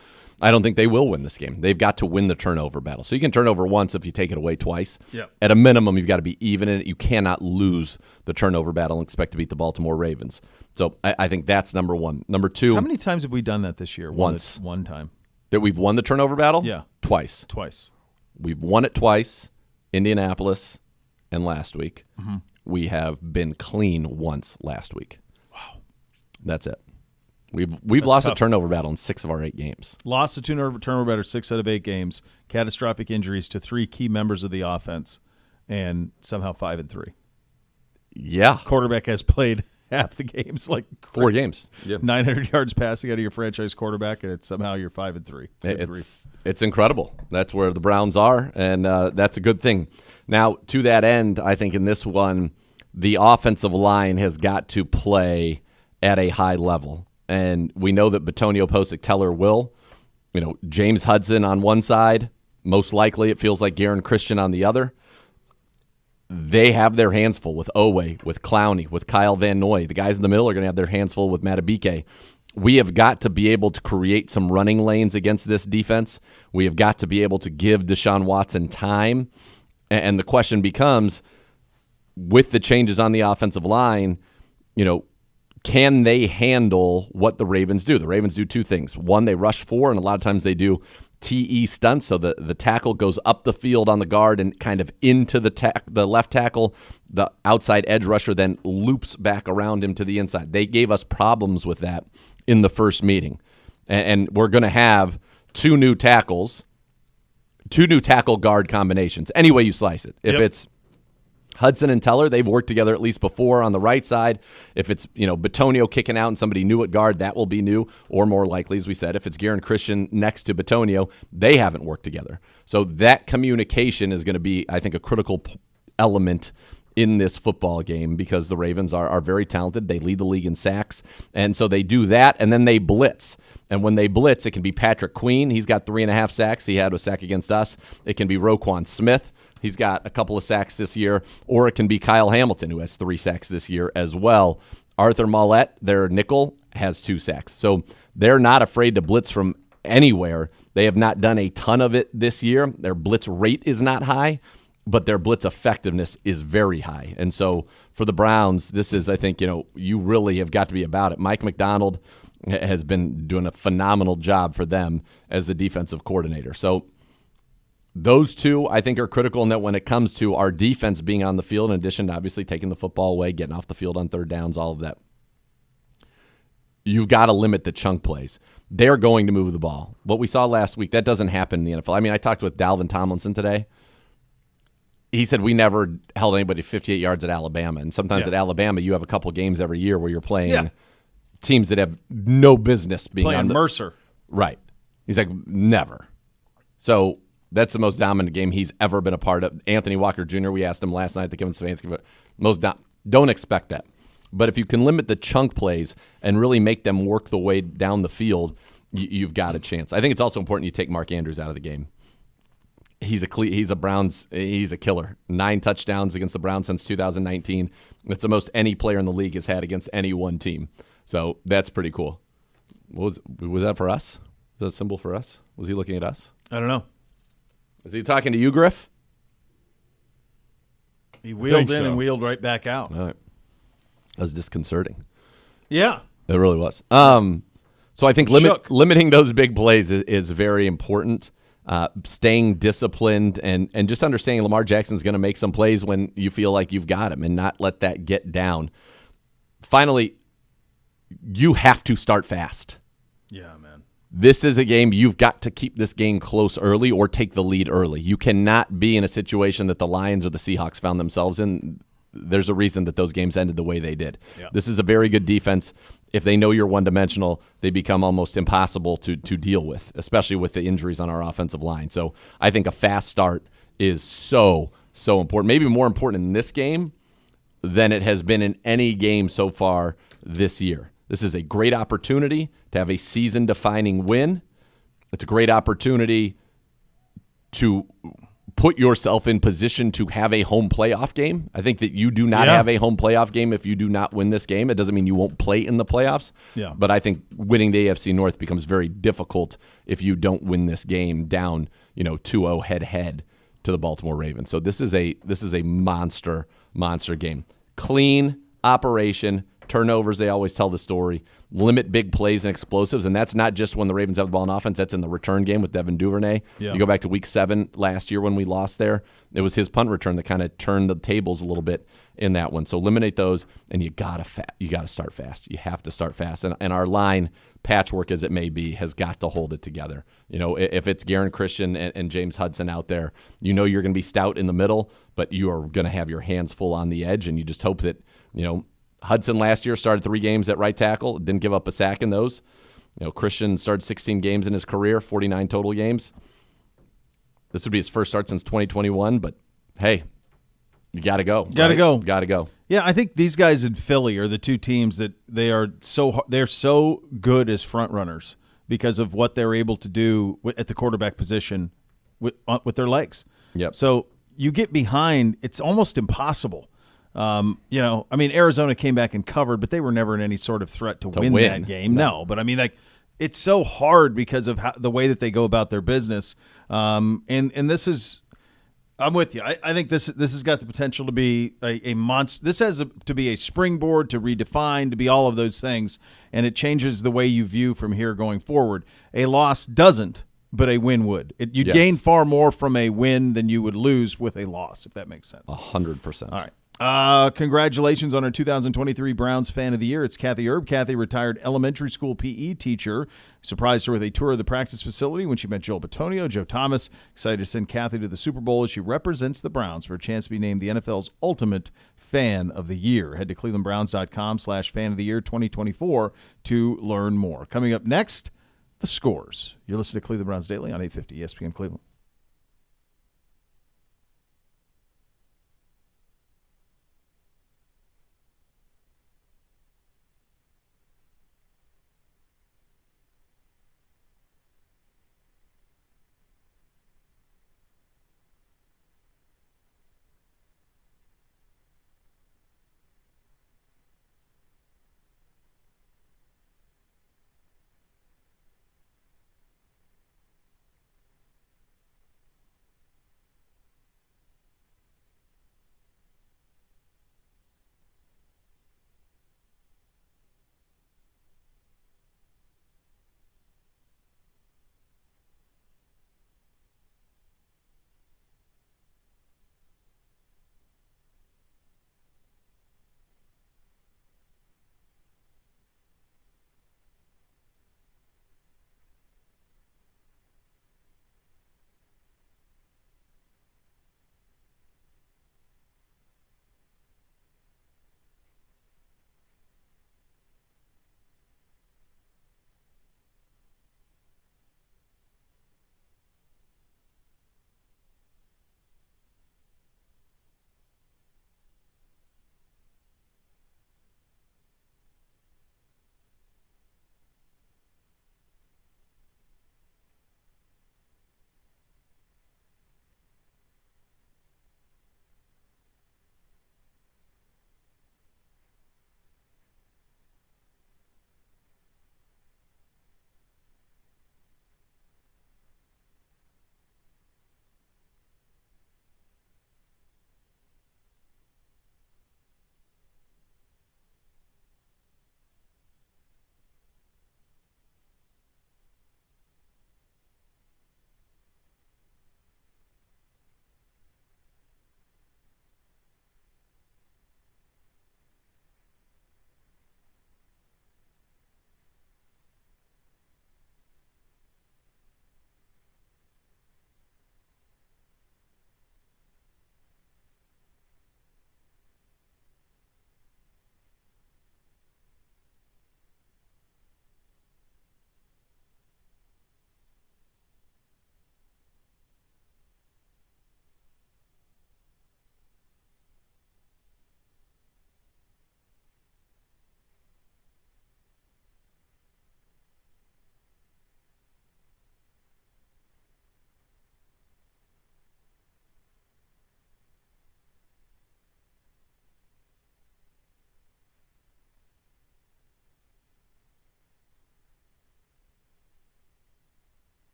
S2: I don't think they will win this game. They've got to win the turnover battle. So you can turn over once if you take it away twice.
S1: Yeah.
S2: At a minimum, you've got to be even in it. You cannot lose the turnover battle and expect to beat the Baltimore Ravens. So I think that's number one. Number two.
S1: How many times have we done that this year?
S2: Once.
S1: One time.
S2: That we've won the turnover battle?
S1: Yeah.
S2: Twice.
S1: Twice.
S2: We've won it twice, Indianapolis and last week.
S1: Mm-hmm.
S2: We have been clean once last week.
S1: Wow.
S2: That's it. We've lost a turnover battle in 6 of our 8 games.
S1: Lost a turnover battle 6 out of 8 games. Catastrophic injuries to 3 key members of the offense, and somehow 5-3.
S2: Yeah.
S1: Quarterback has played half the games, like
S2: 4 games. Yeah.
S1: 900 yards passing out of your franchise quarterback, and it's somehow you're 5-3.
S2: It's incredible. That's where the Browns are, and that's a good thing. Now, to that end, I think in this one, the offensive line has got to play at a high level. And we know that Batonio, Posick, Teller will. You know, James Hudson on one side, most likely it feels like Garen Christian on the other. They have their hands full with Owe, with Clowney, with Kyle Van Noy. The guys in the middle are going to have their hands full with Matabike. We have got to be able to create some running lanes against this defense. We have got to be able to give Deshaun Watson time. And the question becomes, with the changes on the offensive line, you know, can they handle what the Ravens do? The Ravens do 2 things. One, they rush 4, and a lot of times they do TE stunts, so the tackle goes up the field on the guard and kind of into the left tackle. The outside edge rusher then loops back around him to the inside. They gave us problems with that in the first meeting. And we're going to have 2 new tackles, 2 new tackle guard combinations, any way you slice it. If it's Hudson and Teller, they've worked together at least before on the right side. If it's, Batonio kicking out and somebody new at guard, that will be new, or more likely, as we said, if it's Garen Christian next to Batonio, they haven't worked together. So that communication is going to be, I think, a critical element in this football game because the Ravens are very talented. They lead the league in sacks, and so they do that, and then they blitz. And when they blitz, it can be Patrick Queen. He's got 3.5 sacks. He had a sack against us. It can be Roquan Smith. He's got a couple of sacks this year. Or it can be Kyle Hamilton, who has 3 sacks this year as well. Arthur Mollett, their nickel, has 2 sacks. So they're not afraid to blitz from anywhere. They have not done a ton of it this year. Their blitz rate is not high, but their blitz effectiveness is very high. And so for the Browns, this is, I think, you really have got to be about it. Mike McDonald has been doing a phenomenal job for them as the defensive coordinator. So those 2, I think, are critical in that when it comes to our defense being on the field, in addition to obviously taking the football away, getting off the field on 3rd downs, all of that, you've got to limit the chunk plays. They're going to move the ball. What we saw last week, that doesn't happen in the NFL. I mean, I talked with Dalvin Tomlinson today. He said we never held anybody 58 yards at Alabama. And sometimes at Alabama, you have a couple games every year where you're playing teams that have no business being
S1: playing
S2: on the
S1: Mercer. Right.
S2: He's like, never. So that's the most dominant game he's ever been a part of. Anthony Walker Jr., we asked him last night at the Kevin Stefanski, but don't expect that. But if you can limit the chunk plays and really make them work the way down the field, you've got a chance. I think it's also important you take Mark Andrews out of the game. He's a killer. 9 touchdowns against the Browns since 2019. That's the most any player in the league has had against any one team. So that's pretty cool. Was that for us? Was that a symbol for us? Was he looking at us?
S1: I don't know.
S2: Is he talking to you, Griff?
S1: He wheeled in and wheeled right back out.
S2: All right. That was disconcerting.
S1: Yeah.
S2: It really was. So I think limiting those big plays is very important. Staying disciplined and just understanding Lamar Jackson's going to make some plays when you feel like you've got him and not let that get down. Finally, you have to start fast.
S1: Yeah, man.
S2: This is a game you've got to keep this game close early or take the lead early. You cannot be in a situation that the Lions or the Seahawks found themselves in. There's a reason that those games ended the way they did. Yeah. This is a very good defense. If they know you're one-dimensional, they become almost impossible to deal with, especially with the injuries on our offensive line. So I think a fast start is so important, maybe more important in this game than it has been in any game so far this year. This is a great opportunity to have a season-defining win. It's a great opportunity to put yourself in position to have a home playoff game. I think that you do not have a home playoff game if you do not win this game. It doesn't mean you won't play in the playoffs. Yeah. But I think winning the AFC North becomes very difficult if you don't win this game down, 2-0 head-to-head to the Baltimore Ravens. So this is a monster game. Clean operation. Turnovers, they always tell the story. Limit big plays and explosives, and that's not just when the Ravens have the ball in offense. That's in the return game with Devin Duvernay. Yeah. You go back to Week 7 last year when we lost there. It was his punt return that kind of turned the tables a little bit in that one. So eliminate those, and you gotta start fast. You have to start fast, and our line, patchwork as it may be, has got to hold it together. If it's Garen Christian and James Hudson out there, you're going to be stout in the middle, but you are going to have your hands full on the edge, and you just hope that Hudson last year started 3 games at right tackle, didn't give up a sack in those. Christian started 16 games in his career, 49 total games. This would be his first start since 2021, but hey, you got to go. Got to go.
S1: Yeah, I think these guys in Philly are the two teams that they're so good as front runners because of what they're able to do at the quarterback position with their legs.
S2: Yep.
S1: So you get behind, it's almost impossible. Arizona came back and covered, but they were never in any sort of threat to win that game. No, but it's so hard because of the way that they go about their business. And this is, I'm with you. I think this has got the potential to be a monster. This has to be a springboard to redefine, to be all of those things, and it changes the way you view from here going forward. A loss doesn't, but a win would. You gain far more from a win than you would lose with a loss, if that makes sense.
S2: 100%.
S1: All right. Congratulations on our 2023 Browns Fan of the Year. It's Kathy Erb. Kathy, retired elementary school PE teacher, surprised her with a tour of the practice facility when she met Joel Bitonio. Joe Thomas excited to send Kathy to the Super Bowl as she represents the Browns for a chance to be named the NFL's ultimate Fan of the Year. Head to clevelandbrowns.com/Fan of the Year 2024 to learn more. Coming up next, the scores. You're listening to Cleveland Browns Daily on 850 ESPN Cleveland.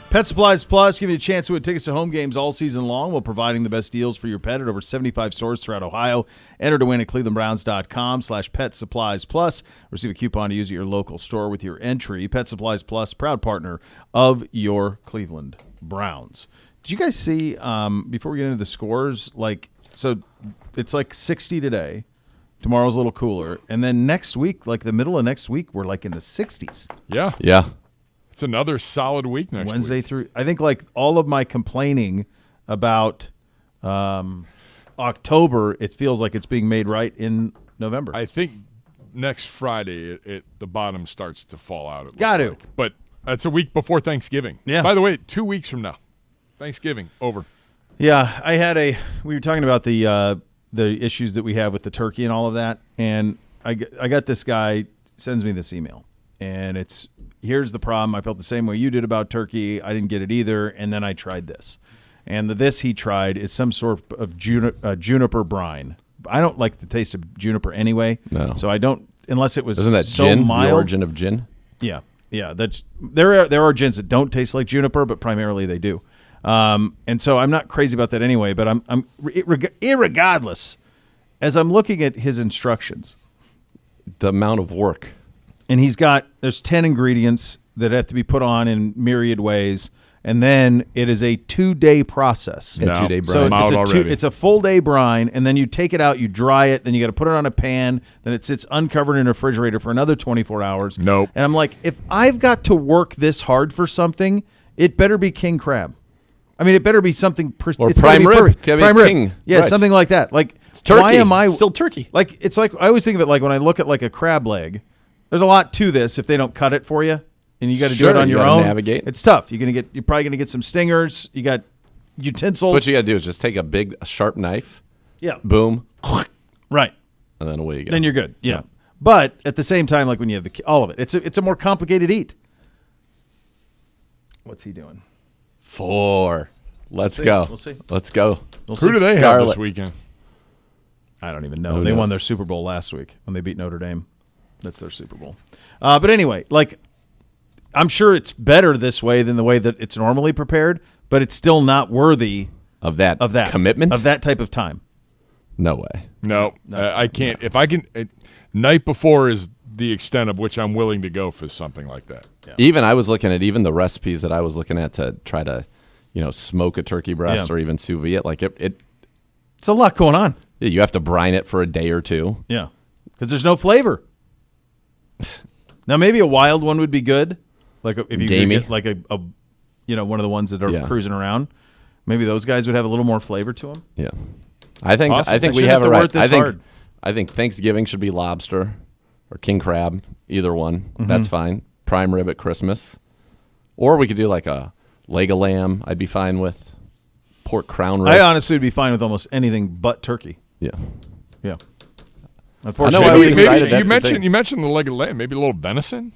S1: Pet Supplies Plus, give you a chance to win tickets to home games all season long while providing the best deals for your pet at over 75 stores throughout Ohio. Enter to win at clevelandbrowns.com/Pet Supplies Plus. Receive a coupon to use at your local store with your entry. Pet Supplies Plus, proud partner of your Cleveland Browns. Did you guys see, before we get into the scores, so it's 60 today. Tomorrow's a little cooler. And then next week, the middle of next week, we're in the 60s.
S3: Yeah.
S2: Yeah.
S3: It's another solid week next
S1: Wednesday
S3: week.
S1: through, I think all of my complaining about October, it feels like it's being made right in November.
S3: I think next Friday the bottom starts to fall out.
S1: Got to.
S3: But it's a week before Thanksgiving.
S1: Yeah.
S3: By the way, 2 weeks from now, Thanksgiving, over.
S1: Yeah, we were talking about the issues that we have with the turkey and all of that, and I got this guy sends me this email, and here's the problem. I felt the same way you did about turkey. I didn't get it either, and then I tried this. And this he tried is some sort of juniper brine. I don't like the taste of juniper anyway.
S2: No.
S1: So I don't, unless it was
S2: Isn't that
S1: so
S2: gin?
S1: mild.
S2: The origin of gin?
S1: Yeah. There are gins that don't taste like juniper, but primarily they do. And so I'm not crazy about that anyway, but I'm irregardless, as I'm looking at his instructions.
S2: The amount of work.
S1: And there's 10 ingredients that have to be put on in myriad ways, and then it is a 2-day process.
S2: Yeah,
S3: No.
S2: 2-day
S1: So
S2: brine.
S1: it's a full day brine, and then you take it out, you dry it, then you got to put it on a pan, then it sits uncovered in a refrigerator for another 24 hours.
S3: Nope.
S1: And I'm like, if I've got to work this hard for something, it better be king crab. I mean, it better be something.
S2: Or
S1: it's
S2: prime
S1: gotta be
S2: rib.
S1: perfect.
S2: It's gotta be
S1: Prime rib.
S2: king.
S1: Yeah,
S2: Right.
S1: something like that.
S2: It's turkey.
S1: Why am I
S2: It's still turkey?
S1: It's I always think of it when I look at a crab leg. There's a lot to this if they don't cut it for you, and you got to do
S2: Sure,
S1: it on
S2: you
S1: your
S2: gotta
S1: own.
S2: navigate.
S1: It's tough. You're probably gonna get some stingers. You got utensils.
S2: So what you got to do is just take a sharp knife,
S1: Yeah.
S2: boom,
S1: Right.
S2: and then away you go.
S1: Then you're good. Yeah. But at the same time, when you have all of it, it's a more complicated eat. What's he doing?
S2: 4. Let's
S1: see.
S2: go.
S1: We'll see.
S2: Let's go.
S3: Who do they have
S2: Scarlet.
S3: this weekend?
S1: I don't even know.
S2: Who
S1: They won
S2: knows?
S1: their Super Bowl last week when they beat Notre Dame. That's their Super Bowl. But anyway, I'm sure it's better this way than the way that it's normally prepared, but it's still not worthy
S2: Of that commitment?
S1: of that type of time.
S2: No way.
S3: No, I can't. If I can, night before is the extent of which I'm willing to go for something like that.
S2: Even I was looking at the recipes that I was looking at to try to, smoke a turkey breast or even sous vide it.
S1: It's a lot going on.
S2: You have to brine it for a day or two.
S1: Yeah, because there's no flavor. Now maybe a wild one would be good, if you could
S2: Gamey.
S1: get a one of the ones that are
S2: Yeah.
S1: cruising around. Maybe those guys would have a little more flavor to them.
S2: Yeah, I think
S3: Possibly.
S2: I think
S1: They
S2: we
S1: shouldn't
S2: have
S1: have
S2: it
S1: to
S2: right.
S1: work this hard.
S2: I think Thanksgiving should be lobster or king crab, either one.
S1: Mm-hmm.
S2: That's fine. Prime rib at Christmas, or we could do a leg of lamb. I'd be fine with pork crown roast.
S1: I honestly would be fine with almost anything but turkey.
S2: Yeah.
S1: Yeah.
S2: I
S1: Unfortunately,
S2: know, I was
S3: Maybe,
S2: excited. That's the thing.
S3: you mentioned the leg of lamb. Maybe a little venison.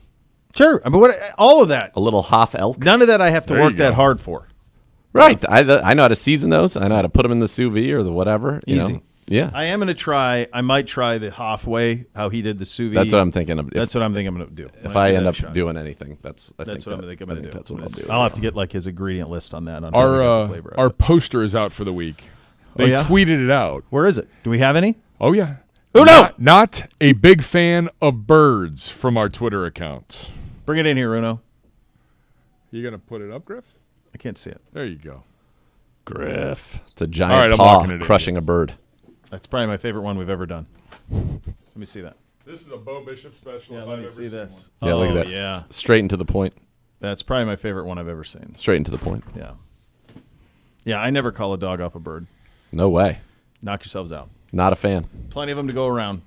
S1: sure. I mean, all of that.
S2: A little half elk.
S1: None of that I have to
S3: There
S1: work
S3: you
S1: that
S3: go.
S1: hard for.
S2: Right. I know how to season those. I know how to put them in the sous vide or the whatever. you
S1: Easy.
S2: know. Yeah.
S1: I am going to try. I might try the halfway, how he did the sous vide.
S2: That's what I'm thinking of.
S1: That's what I'm thinking I'm going to do.
S2: If
S1: When
S2: I
S1: give
S2: end
S1: that
S2: up
S1: a shot.
S2: doing anything, that's
S1: That's what I'm thinking I'm going to do.
S2: That's what I'll do.
S1: I'll have to get his ingredient list on that. On how to get the
S3: Our
S1: flavor of
S3: our
S1: it.
S3: poster is out for the week. They
S1: yeah?
S3: tweeted it out.
S1: Where is it? Do we have any?
S3: Oh yeah.
S1: Uno!
S3: Not a big fan of birds from our Twitter account.
S1: Bring it in here, Uno.
S3: You gonna put it up, Griff?
S1: I can't see it.
S3: There you go.
S2: Griff. It's a
S3: All
S2: giant
S3: right, I'm
S2: paw
S3: locking it in.
S2: crushing a bird.
S1: That's probably my favorite one we've ever done. Let me see that.
S3: This is a Bo Bishop special.
S1: Yeah, let me see this.
S2: Yeah, look at that.
S1: Yeah,
S2: Straight and to the point.
S1: that's probably my favorite one I've ever seen.
S2: Straight and to the point.
S1: Yeah. Yeah, I never call a dog off a bird.
S2: No way.
S1: Knock yourselves out.
S2: Not a fan.
S1: Plenty of them to go around.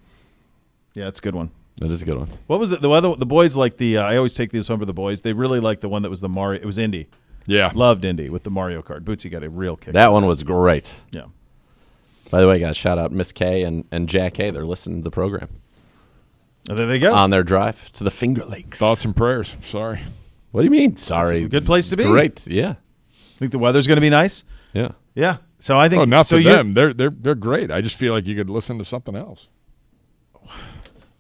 S1: Yeah, it's a good one.
S2: That is a good one.
S1: What was it? The boys like the. I always take these home for the boys. They really like the one that was the Mario. It was Indy.
S3: Yeah.
S1: Loved Indy with the Mario Kart. Bootsy got a real kick.
S2: That one was great.
S1: Yeah.
S2: By the way, guys, shout out Miss K and Jack K. They're listening to the program
S1: Oh, there they go.
S2: on their drive to the Finger Lakes.
S3: Thoughts and prayers. Sorry.
S2: What do you mean? Sorry.
S1: a good place to be.
S2: Great. Yeah.
S1: Think the weather's going to be nice.
S2: Yeah.
S1: Yeah. So I think.
S3: Oh, not
S1: so
S3: for
S1: you're-
S3: them. They're great. I just feel like you could listen to something else.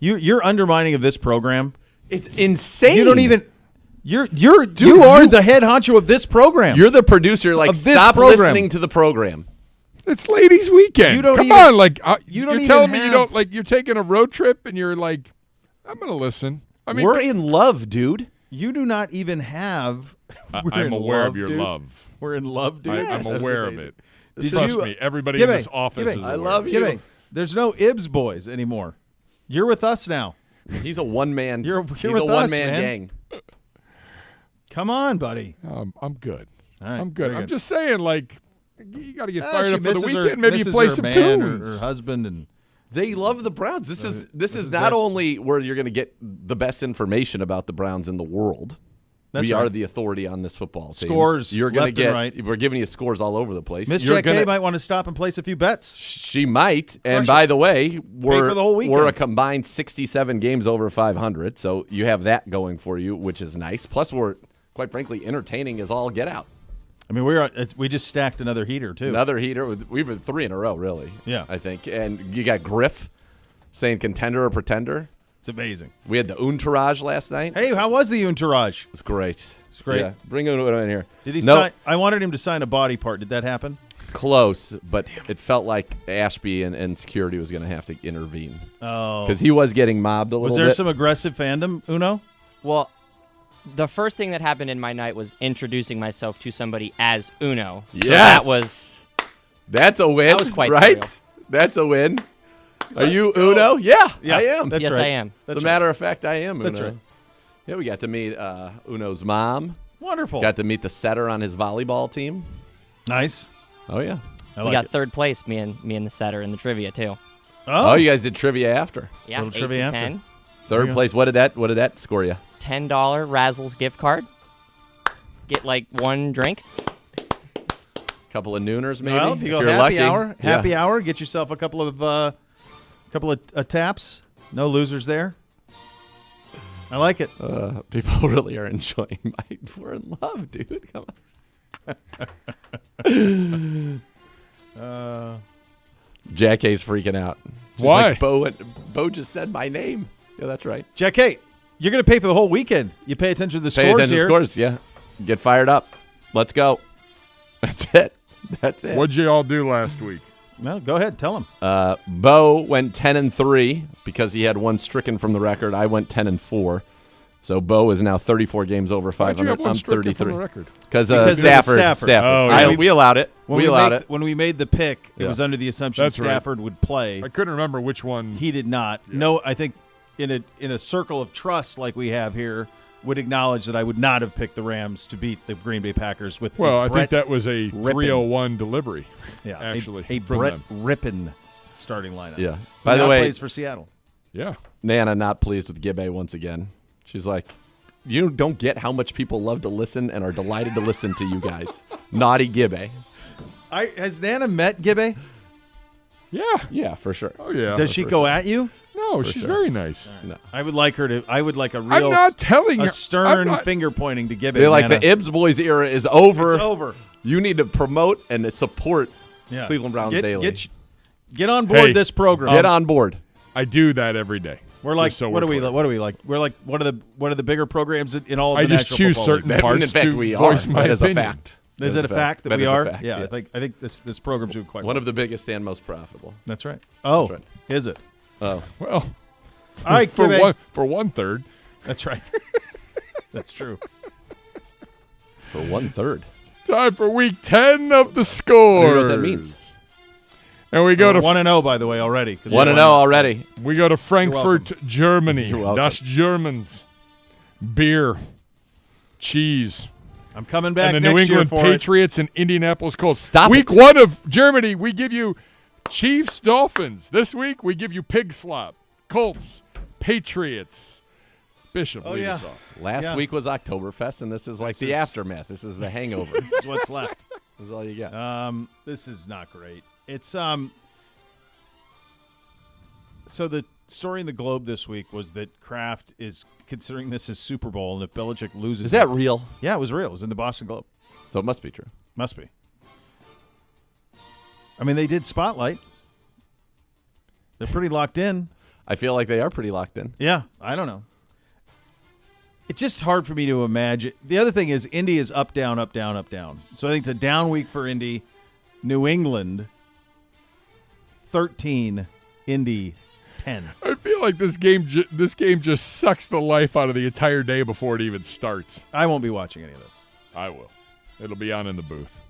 S1: Your undermining of this program.
S2: It's insane.
S1: You don't even. You are the head honcho of this program.
S2: You're the producer. Like,
S1: Of this
S2: stop
S1: program.
S2: listening to the program.
S3: It's ladies' weekend.
S1: You don't
S3: Come
S1: even-
S3: on, like
S1: you don't
S3: you're telling
S1: even
S3: me you
S1: have-
S3: don't like. You're taking a road trip and you're like, I'm gonna listen. I mean,
S2: We're in love, dude.
S1: You do not even have. We're
S3: I'm
S1: in
S3: aware
S1: love,
S3: of your
S1: dude.
S3: love.
S1: We're in love, dude.
S3: I'm
S1: That's
S3: aware of
S1: amazing.
S3: it.
S1: Did
S3: Trust
S1: you-
S3: me, everybody
S1: Give
S3: in
S1: me-
S3: this office
S1: give me-
S3: is
S2: I
S3: aware.
S2: love you.
S1: Give me. There's no Ibs boys anymore. You're with us now.
S2: He's a one-man.
S1: You're
S2: he's
S1: with
S2: a
S1: us,
S2: one-man
S1: man.
S2: gang.
S1: Come on, buddy.
S3: I'm good.
S1: All right,
S3: I'm good.
S1: very
S3: I'm just saying, like, you got to get
S1: Ah,
S3: fired
S1: she
S3: up for the
S1: misses her-
S3: weekend. Maybe you
S1: misses
S3: play
S1: her
S3: some
S1: man
S3: tunes.
S1: or her husband, and
S2: They love the Browns. This is
S1: is
S2: not
S1: that-
S2: only where you're going to get the best information about the Browns in the world.
S1: That's
S2: we
S1: right.
S2: are the authority on this football team.
S1: Scores
S2: You're gonna
S1: left and
S2: get.
S1: right.
S2: We're giving you scores all over the place.
S1: Miss
S2: You're
S1: Jack
S2: gonna,
S1: K might want to stop and place a few bets.
S2: She might. And
S1: Crush
S2: by
S1: it.
S2: the way, we're
S1: for the whole
S2: we're a
S1: weekend.
S2: combined 67 games over 500. So you have that going for you, which is nice. Plus, we're quite frankly entertaining as all get out.
S1: I mean, we just stacked another heater too.
S2: Another heater. We've been 3 in a row, really.
S1: Yeah.
S2: I think. And you got Griff saying contender or pretender.
S1: It's amazing.
S2: We had the entourage last night.
S1: Hey, how was the entourage?
S2: It's great. It's
S1: great.
S2: Yeah. Bring Uno in here.
S1: Did he
S2: No,
S1: sign? I wanted him to sign a body part. Did that happen?
S2: close, but it felt like Ashby and security was going to have to intervene
S1: Oh,
S2: because he was getting mobbed a little
S1: was there
S2: bit.
S1: some aggressive fandom, Uno?
S7: Well, the first thing that happened in my night was introducing myself to somebody as Uno. So
S2: Yes, that's a win.
S7: that was quite
S2: right.
S7: surreal.
S2: That's a win. Are you Uno? Yeah,
S1: Yeah,
S2: I am.
S1: that's
S7: yes,
S1: right.
S7: I am.
S2: As
S1: That's
S2: a matter of fact, I am Uno.
S1: That's right.
S2: Yeah, we got to meet Uno's mom.
S1: Wonderful.
S2: Got to meet the setter on his volleyball team.
S1: Nice.
S2: Oh yeah.
S1: I
S7: We
S1: like
S7: got
S1: it.
S7: third place, me and the setter in the trivia too.
S2: Oh, you guys did trivia after.
S7: Yeah,
S1: Little
S7: 8
S1: trivia
S7: to
S1: after.
S7: 10.
S2: Third
S1: Yeah.
S2: place. What did that score you?
S7: $10 Razzles gift card. Get like one drink.
S2: Couple of nooners, maybe.
S1: Well,
S2: if
S1: you go
S2: you're
S1: happy
S2: lucky.
S1: hour.
S2: Yeah.
S1: Happy hour. Get yourself a couple of taps. No losers there. I like it.
S2: People really are enjoying my. We're in love, dude. Come on. Jack A's freaking out. She's
S3: Why?
S2: Like, Bo just said my name. Yeah, that's right.
S1: Jack, hey, you're going to pay for the whole weekend. You pay attention to the
S2: Pay
S1: scores
S2: attention
S1: here.
S2: to scores. Yeah. Get fired up. Let's go. That's it. That's it.
S3: What'd you all do last week?
S1: No, go ahead. Tell him.
S2: Bo went 10-3 because he had one stricken from the record. I went 10-4. So Bo is now 34 games over
S3: Why'd you
S2: 500.
S3: have one
S2: I'm
S3: stricken from
S2: 33.
S3: the record?
S1: Because
S2: Because
S1: it was
S2: Stafford.
S1: Stafford.
S3: Oh, yeah.
S2: We allowed it. We allowed it.
S1: When we made the pick, it
S2: Yeah.
S1: was under the assumption
S3: That's right.
S1: Stafford would play.
S3: I couldn't remember which one.
S1: He did not. No, I think in a circle of trust like we have here, would acknowledge that I would not have picked the Rams to beat the Green Bay Packers with.
S3: Well,
S1: a
S3: I
S1: Brett,
S3: think that was a
S1: Rippin.
S3: 301 delivery.
S1: yeah,
S3: actually,
S1: a
S3: from
S1: Brett
S3: them.
S1: Rippin starting lineup.
S2: Yeah.
S1: Who
S2: By the
S1: now
S2: way,
S1: plays for Seattle.
S3: Yeah.
S2: Nana not pleased with Gibbe once again. She's like, you don't get how much people love to listen and are delighted to listen to you guys. Naughty Gibbe.
S1: Has Nana met Gibbe?
S3: Yeah.
S2: Yeah, for sure.
S3: Oh, yeah.
S1: Does she go at you?
S3: No, she's
S2: sure.
S3: very nice.
S2: No.
S1: I would like her to. I would like a
S3: I'm
S1: real,
S3: not telling you.
S1: a stern
S3: I'm not-
S1: finger pointing to Gibbe.
S2: They're like,
S1: Nana.
S2: the Ibs boys era is over.
S1: It's over.
S2: You need to promote and support
S1: Yeah.
S2: Cleveland Browns
S1: get,
S2: daily.
S1: Get on board
S3: Hey,
S1: this program.
S2: Get on board.
S3: I do that every day.
S1: We're like,
S3: Just so
S1: what
S3: we're
S1: are we?
S3: clear.
S1: What are we like? We're like, what are the bigger programs in all of
S3: I
S1: the
S3: just
S1: National
S3: choose
S1: Football League?
S3: certain parts
S2: in fact,
S3: to
S2: we
S3: voice
S2: are.
S3: my
S2: That is a
S3: opinion.
S2: fact.
S1: Is it a fact that
S2: That
S1: we
S2: is a
S1: are?
S2: fact,
S1: Yeah,
S2: yes.
S1: I think this program's doing quite
S2: One
S1: well.
S2: of the biggest and most profitable.
S1: That's right. Oh,
S2: That's right.
S1: is it?
S2: Oh,
S3: Well,
S1: All right,
S3: for
S1: Gibbe.
S3: for 1/3.
S1: That's right. That's true.
S2: for 1/3.
S3: Time for week 10 of the score.
S2: I don't know what that means.
S3: And we go to
S1: 1-0 by the way already. 'cause we
S2: 1-0
S1: won.
S2: already.
S3: we go to Frankfurt, Germany.
S2: You're welcome.
S3: Das Germans. Beer, cheese,
S1: I'm coming back
S3: and the New
S1: next year
S3: England
S1: for it.
S3: Patriots and Indianapolis Colts.
S2: Stop
S3: Week
S2: it.
S3: 1 of Germany, we give you Chiefs, Dolphins. This week, we give you Pig Slop, Colts, Patriots. Bishop,
S1: Oh,
S3: lead
S1: yeah.
S3: us off.
S2: Last
S1: Yeah.
S2: week was Oktoberfest, and this is like
S1: This
S2: the
S1: is-
S2: aftermath. This is the hangover.
S1: This is what's left.
S2: This is all you got.
S1: This is not great. It's So the story in the Globe this week was that Kraft is considering this his Super Bowl, and if Belichick loses,
S2: Is that
S1: it-
S2: real?
S1: Yeah, it was real. It was in the Boston Globe.
S2: So it must be true.
S1: Must be. I mean, they did Spotlight. They're pretty locked in.
S2: I feel like they are pretty locked in.
S1: Yeah, I don't know. It's just hard for me to imagine. The other thing is Indy is up, down, up, down, up, down. So I think it's a down week for Indy. New England, 13. Indy, 10.
S3: I feel like this game just sucks the life out of the entire day before it even starts.
S1: I won't be watching any of this.
S3: I will. It'll be on in the booth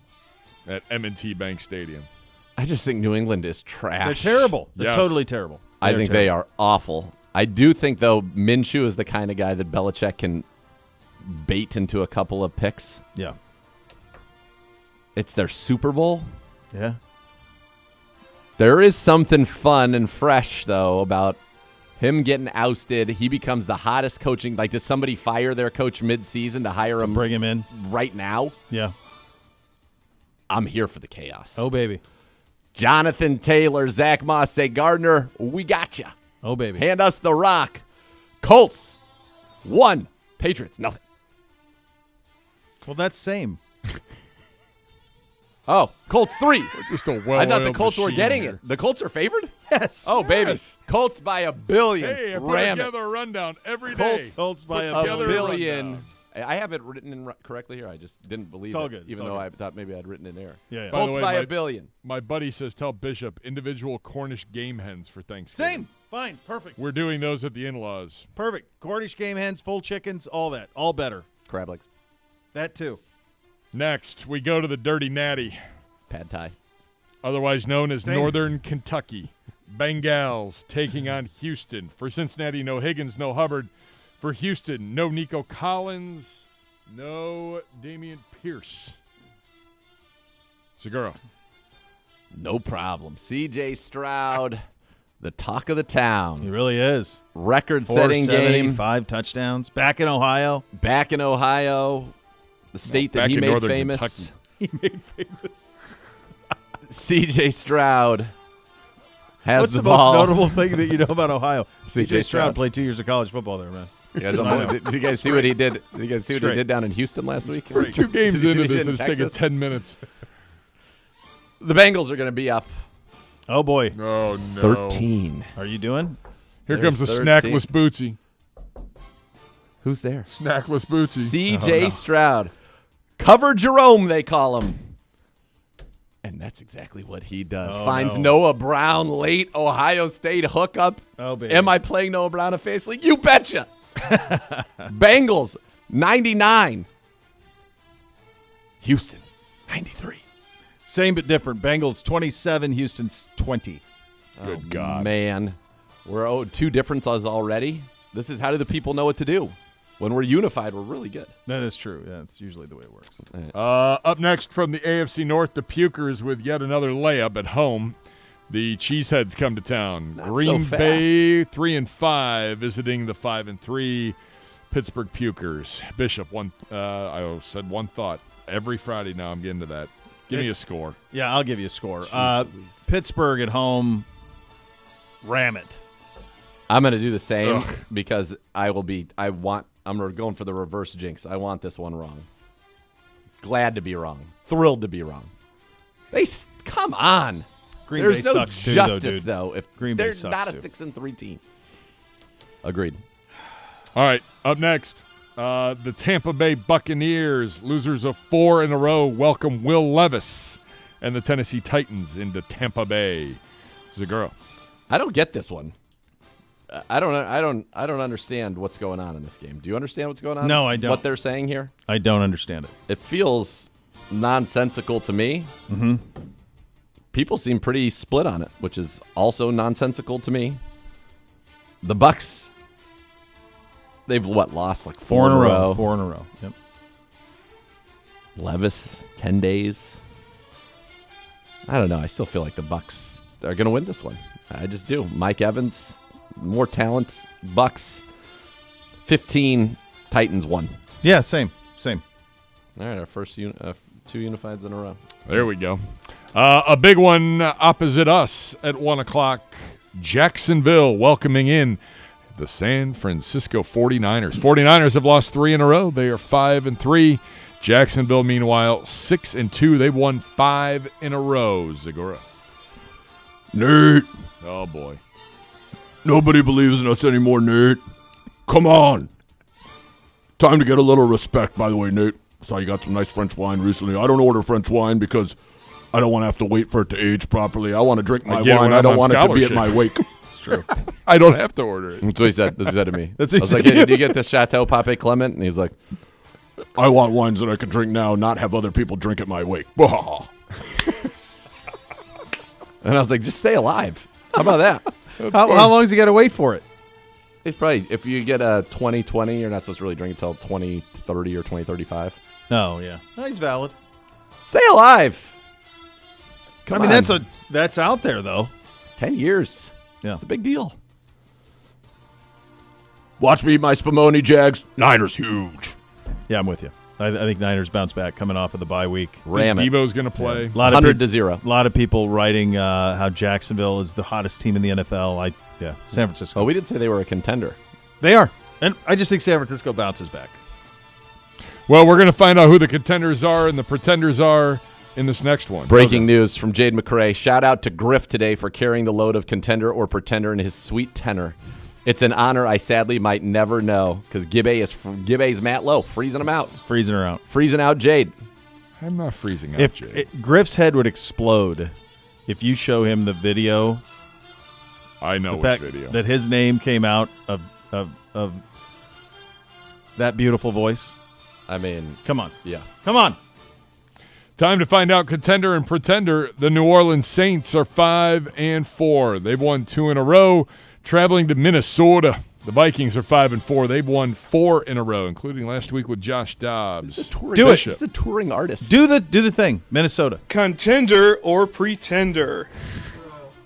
S3: at M&T Bank Stadium.
S2: I just think New England is trash.
S1: They're terrible. They're
S3: Yes.
S1: totally terrible.
S2: I think they are awful. I do think, though, Minshew is the kind of guy that Belichick can bait into a couple of picks.
S1: Yeah.
S2: It's their Super Bowl.
S1: Yeah.
S2: There is something fun and fresh, though, about him getting ousted. He becomes the hottest coaching. Like, does somebody fire their coach mid-season to hire him
S1: Bring him in.
S2: right now?
S1: Yeah.
S2: I'm here for the chaos.
S1: Oh, baby.
S2: Jonathan Taylor, Zach Moss, say, Gardner, we got you.
S1: Oh, baby.
S2: Hand us the rock. Colts, 1. Patriots, nothing.
S1: Well, that's same.
S2: Oh, Colts, 3.
S3: Just a
S2: I thought the
S3: well-oiled
S2: Colts were
S3: machine
S2: getting
S3: here.
S2: it. The Colts are favored?
S1: Yes.
S2: Oh, baby.
S3: Yes.
S2: Colts by $1 billion.
S3: Hey, I put
S2: Ram it.
S3: together a rundown every day.
S1: Colts by
S2: $1
S3: together a
S2: billion.
S3: rundown.
S2: I have it written in correctly here. I just didn't believe
S1: It's all
S2: it,
S1: good. It's
S2: even
S1: all
S2: though
S1: good.
S2: I thought maybe I'd written in there.
S1: Yeah, yeah.
S3: By the
S2: Colts
S3: way,
S2: by
S3: my-
S2: $1 billion.
S3: My buddy says tell Bishop individual Cornish game hens for Thanksgiving.
S1: Same. Fine. Perfect.
S3: We're doing those at the in-laws.
S1: Perfect. Cornish game hens, full chickens, all that. All better.
S2: Crab legs.
S1: That too.
S3: Next, we go to the Dirty Natty,
S2: Pad Thai.
S3: otherwise known as
S1: Same.
S3: Northern Kentucky. Bengals taking on Houston. For Cincinnati, no Higgins, no Hubbard. For Houston, no Nico Collins, no Damian Pierce. Segura.
S2: No problem. C.J. Stroud, the talk of the town.
S1: He really is.
S2: Record-setting
S1: 470,
S2: game.
S1: 5 touchdowns. Back in Ohio.
S2: Back in Ohio, the state that
S3: back
S2: he
S3: in
S2: made
S3: Northern
S2: famous.
S3: Kentucky.
S1: He made famous.
S2: C.J. Stroud has
S1: What's
S2: the
S1: the
S2: ball.
S1: most notable thing that you know about Ohio?
S2: C.J.
S1: C.J.
S2: Stroud.
S1: Stroud played 2 years of college football there, man.
S2: You guys,
S1: I know.
S2: did you guys see what he did? Did you guys see what he
S1: Straight.
S2: did down in Houston last week?
S3: 2 games
S2: Did you see
S3: into
S2: what he
S3: this,
S2: did in
S3: it's taking
S2: Texas?
S3: 10 minutes.
S2: The Bengals are going to be up
S1: Oh, boy.
S3: Oh, no.
S2: 13.
S1: Are you doing?
S3: Here
S2: They're
S3: comes the
S2: 13.
S3: snackless Bootsy.
S2: Who's there?
S3: Snackless Bootsy.
S2: C.J. Stroud. Cover Jerome, they call him. And that's exactly what he does.
S1: Oh,
S2: Finds
S1: no.
S2: Noah Brown late. Ohio State hookup.
S1: Oh, baby.
S2: Am I playing Noah Brown a face league? You betcha. Bengals, 99. Houston, 93.
S1: Same but different. Bengals 27, Houston's 20.
S3: Good God.
S2: Man, we're 2 differences already. This is how do the people know what to do? When we're unified, we're really good.
S1: That is true. Yeah, that's usually the way it works.
S3: Up next from the AFC North, the Pukers with yet another layup at home. The Cheeseheads come to town.
S2: Not so
S3: Green
S2: fast.
S3: Bay 3-5, visiting the 5-3 Pittsburgh Pukers. Bishop, I said one thought. Every Friday now I'm getting to that. Give me a score.
S1: Yeah, I'll give you a score.
S2: Jeez Louise.
S1: Pittsburgh at home, ram it.
S2: I'm going to do the same
S3: Ugh.
S2: because I'm going for the reverse jinx. I want this one wrong. Glad to be wrong. Thrilled to be wrong. Come on.
S1: Green
S2: There's
S1: Bay
S2: no
S1: sucks too,
S2: justice,
S1: though,
S2: though. If
S1: Green Bay
S2: they're
S1: sucks,
S2: not a
S1: too.
S2: 6-3 team. Agreed.
S3: All right, up next, the Tampa Bay Buccaneers, losers of 4 in a row, welcome Will Levis and the Tennessee Titans into Tampa Bay. Zaguro.
S2: I don't get this one. I don't understand what's going on in this game. Do you understand what's going on?
S1: No, I don't.
S2: What they're saying here?
S1: I don't understand it.
S2: It feels nonsensical to me. Mm-hmm. People seem pretty split on it, which is also nonsensical to me. The Bucks, they've lost like 4 in a row.
S1: 4 in a row. Yep.
S2: Levis, 10 days. I don't know. I still feel like the Bucks are going to win this one. I just do. Mike Evans, more talent. Bucks, 15. Titans, 1.
S1: Yeah, same.
S2: All right, our first 2 unifieds in a row.
S3: There we go. A big one opposite us at 1 o'clock. Jacksonville welcoming in the San Francisco 49ers. 49ers have lost 3 in a row. They are 5-3. Jacksonville, meanwhile, 6-2. They've won 5 in a row. Zagura.
S2: Nate,
S3: Oh, boy.
S2: nobody believes in us anymore, Nate. Come on.
S8: Time to get a little respect, by the way, Nate. Saw you got some nice French wine recently. I don't order French wine because I don't want to have to wait for it to age properly. I want to drink my
S3: get it
S8: wine.
S3: when
S8: I
S3: I'm
S8: don't
S3: on
S8: want it to be at
S3: scholarship.
S8: my wake.
S1: It's true.
S3: I don't have to order it.
S2: That's what he said. That's what he said to me.
S1: That's
S2: I
S1: what he
S2: was like,
S1: said.
S2: hey, did you get this Chateau Pape Clement? And he's like,
S8: I want wines that I can drink now, not have other people drink at my wake.
S2: and I was like, just stay alive. How about that?
S1: How long has he got to wait for it?
S2: It's probably, if you get a 2020, you're not supposed to really drink until 2030 or 2035.
S1: Oh, yeah. No, he's valid.
S2: Stay alive. Come
S1: I mean,
S2: on.
S1: that's out there, though.
S2: 10 years.
S1: Yeah.
S2: It's a big deal.
S8: Watch me eat my Spumoni Jags. Niners huge.
S1: Yeah, I'm with you. I think Niners bounce back coming off of the bye week.
S2: Ram it.
S3: Debo's going to play.
S1: A lot of
S2: 100 to 0.
S1: A lot of people writing how Jacksonville is the hottest team in the NFL. San Francisco.
S2: Oh, we did say they were a contender.
S1: They are. And I just think San Francisco bounces back.
S3: Well, we're going to find out who the contenders are and the pretenders are in this next one.
S2: Breaking news from Jade McCrae. Shout out to Griff today for carrying the load of contender or pretender in his sweet tenor. It's an honor I sadly might never know because Gibbe's Matt Lowe, freezing him out.
S1: Freezing her out.
S2: Freezing out Jade.
S3: I'm not freezing out,
S1: If
S3: Jay.
S1: Griff's head would explode if you show him the video.
S3: I know
S1: The
S3: which
S1: fact
S3: video.
S1: that his name came out of that beautiful voice.
S2: I mean,
S1: Come on.
S2: yeah.
S1: Come on.
S3: Time to find out contender and pretender. The New Orleans Saints are 5-4. They've won 2 in a row, traveling to Minnesota. The Vikings are 5-4. They've won 4 in a row, including last week with Josh Dobbs.
S1: Do it.
S2: He's a touring artist.
S1: Do the thing. Minnesota.
S4: Contender or pretender?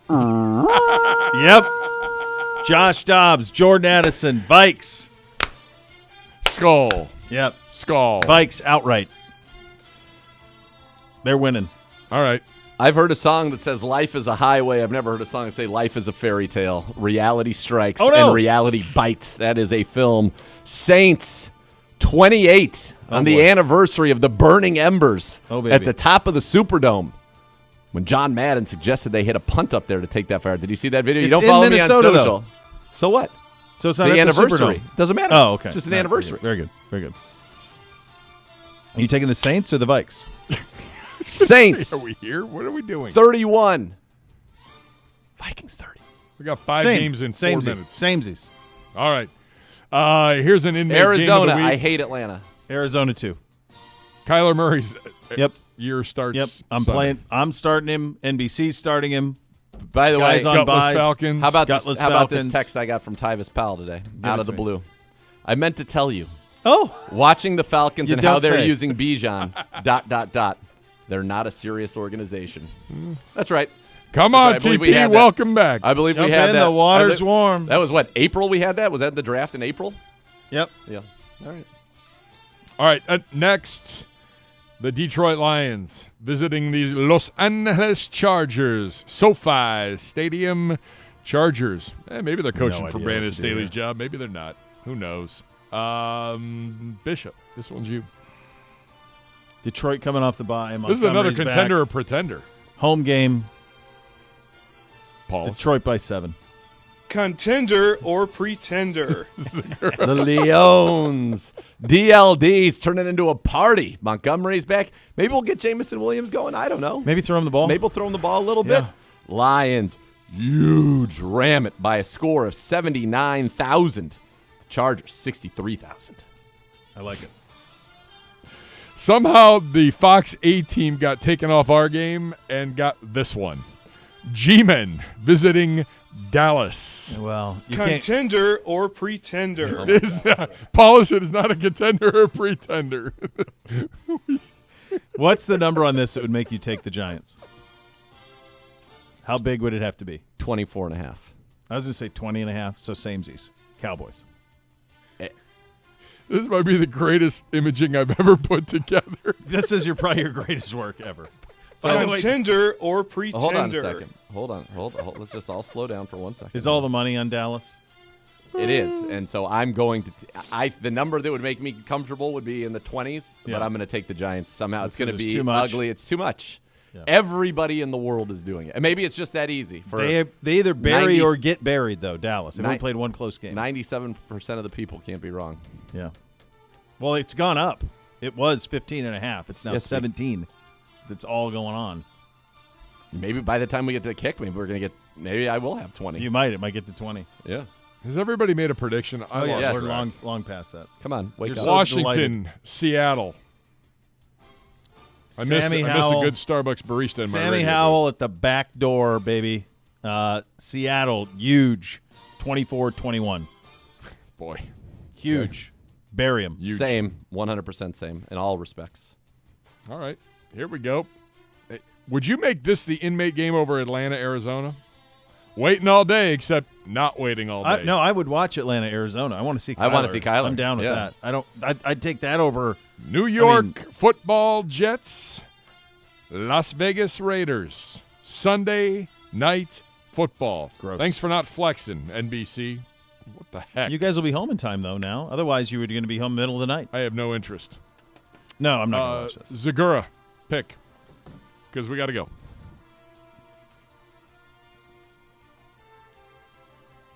S1: Yep. Josh Dobbs, Jordan Addison, Vikes.
S3: Skull.
S1: Yep.
S3: Skull.
S1: Vikes outright. They're winning.
S3: All right.
S2: I've heard a song that says life is a highway. I've never heard a song that say life is a fairy tale. Reality strikes
S1: Oh, no.
S2: and reality bites. That is a film. Saints 28 on the
S1: boy.
S2: anniversary of the burning embers
S1: Oh, baby.
S2: at the top of the Superdome. When John Madden suggested they hit a punt up there to take that fire. Did you see that video? You
S1: It's
S2: don't
S1: in
S2: follow
S1: Minnesota,
S2: me on social.
S1: though.
S2: So what?
S1: So it's
S2: It's
S1: not
S2: the
S1: at
S2: anniversary.
S1: Superdome.
S2: Doesn't matter.
S1: Oh, okay.
S2: It's just an
S1: No,
S2: anniversary.
S1: Very good. Very good. Are you taking the Saints or the Vikes?
S2: Saints
S3: Are we here? What are we doing?
S2: 31. Vikings 30.
S3: We got 5 games in 4 minutes.
S1: Samesies.
S3: All right. Here's an inmate game of
S2: Arizona.
S3: the week.
S2: I hate Atlanta.
S1: Arizona 2.
S3: Kyler Murray's
S1: Yep.
S3: year starts.
S1: Yep. I'm
S3: Sunday.
S1: playing. I'm starting him. NBC's starting him.
S2: By the
S1: Guys
S2: way,
S1: on
S3: Gutless
S1: buys.
S3: Falcons.
S2: How about
S1: Gutless
S2: how about this
S1: Falcons.
S2: text I got from Tyvis Powell today, out
S1: it
S2: of the
S1: to me.
S2: blue? I meant to tell you,
S1: Oh.
S2: watching the Falcons
S1: You
S2: and how
S1: don't
S2: they're
S1: say.
S2: using Bijan, ... They're not a serious organization. That's right.
S3: Come
S2: That's
S3: on,
S2: right. I believe we
S3: TP.
S2: had that.
S3: Welcome back.
S2: I believe
S1: Jump
S2: we had
S1: in,
S2: that.
S1: the water's
S2: I think-
S1: warm.
S2: That was what, April we had that? Was that the draft in April?
S1: Yep.
S2: Yeah. All right.
S3: All right. Next, the Detroit Lions visiting the Los Angeles Chargers. SoFi Stadium Chargers. Maybe they're coaching
S1: No
S3: for
S1: idea
S3: Brandon
S1: what to do
S3: Staley's
S1: here.
S3: job. Maybe they're not. Who knows? Bishop. This one's you.
S1: Detroit coming off the bye.
S3: This is another
S1: Montgomery's
S3: contender
S1: back.
S3: or pretender.
S1: Home game.
S3: Paul.
S1: Detroit by 7.
S4: Contender or pretender?
S2: The Leons. DLD's turning into a party. Montgomery's back. Maybe we'll get Jamison Williams going. I don't know.
S1: Maybe throw him the ball.
S2: Maybe we'll throw him the ball a little
S1: Yeah.
S2: bit. Lions, huge. Ram it by a score of 79,000. The Chargers, 63,000.
S1: I like it.
S3: Somehow the Fox A team got taken off our game and got this one. G-Men visiting Dallas.
S1: Well, you can't.
S4: Contender or pretender?
S3: It is not, Paul said it's not a contender or a pretender.
S1: What's the number on this that would make you take the Giants? How big would it have to be?
S2: 24 and a half.
S1: I was going to say 20.5, so samesies. Cowboys.
S3: This might be the greatest imaging I've ever put together.
S1: This is probably your greatest work ever. By the way,
S4: Contender or pretender?
S2: Hold on a second. Hold on. Let's just all slow down for 1 second.
S1: is all the money on Dallas?
S2: It is, and so I'm going to. The number that would make me comfortable would be in the 20s,
S1: Yeah.
S2: but I'm going to take the Giants somehow. It's going to
S1: 'cause it's
S2: be
S1: too much.
S2: ugly. It's too much.
S1: Yeah.
S2: Everybody in the world is doing it, and maybe it's just that easy. For
S1: They either bury
S2: 90
S1: or get buried, though, Dallas. They've only
S2: Ni-
S1: played one close game.
S2: 97% of the people can't be wrong.
S1: Yeah. Well, it's gone up. It was 15.5. It's now
S2: Yes,
S1: 17. It's all going on.
S2: Maybe by the time we get to the kick, maybe I will have 20.
S1: You might. It might get to 20.
S2: Yeah.
S3: Has everybody made a prediction?
S1: Oh, yeah.
S2: yes.
S1: We're long past that.
S2: Come on, wake
S1: You're
S2: up.
S1: so
S3: Washington, Seattle. I miss a good Starbucks barista in my
S1: Sammy
S3: radio
S1: Howell at the back door, baby. Seattle, huge. 24-21.
S3: booth. Boy.
S1: Huge. Bury him.
S2: Same, 100% same in all respects.
S3: All right. Here we go. Would you make this the inmate game over Atlanta, Arizona? Waiting all day, except not waiting all day.
S1: No, I would watch Atlanta, Arizona. I want to see Kyler.
S2: I wanna see Kyler.
S1: I'm down with
S2: Yeah.
S1: that. I'd take that over.
S3: New York football Jets, Las Vegas Raiders, Sunday night football.
S1: Gross.
S3: Thanks for not flexing, NBC. What the heck?
S1: You guys will be home in time, though, now. Otherwise, you were going to be home middle of the night.
S3: I have no interest.
S1: No, I'm not going to watch this.
S3: Zagura, pick, because we got to go.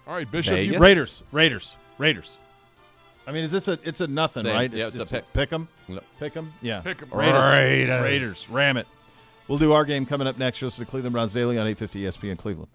S3: All right, Bishop.
S2: Vegas?
S1: Raiders. I mean, is this it's a nothing,
S2: Same.
S1: right?
S2: Yeah, it's a pick.
S1: Pick 'em?
S2: Yep.
S1: Pick 'em? Yeah.
S3: Pick 'em.
S1: Raiders. Ram it. We'll do our game coming up next. Listen to Cleveland Browns Daily on 850 ESPN Cleveland.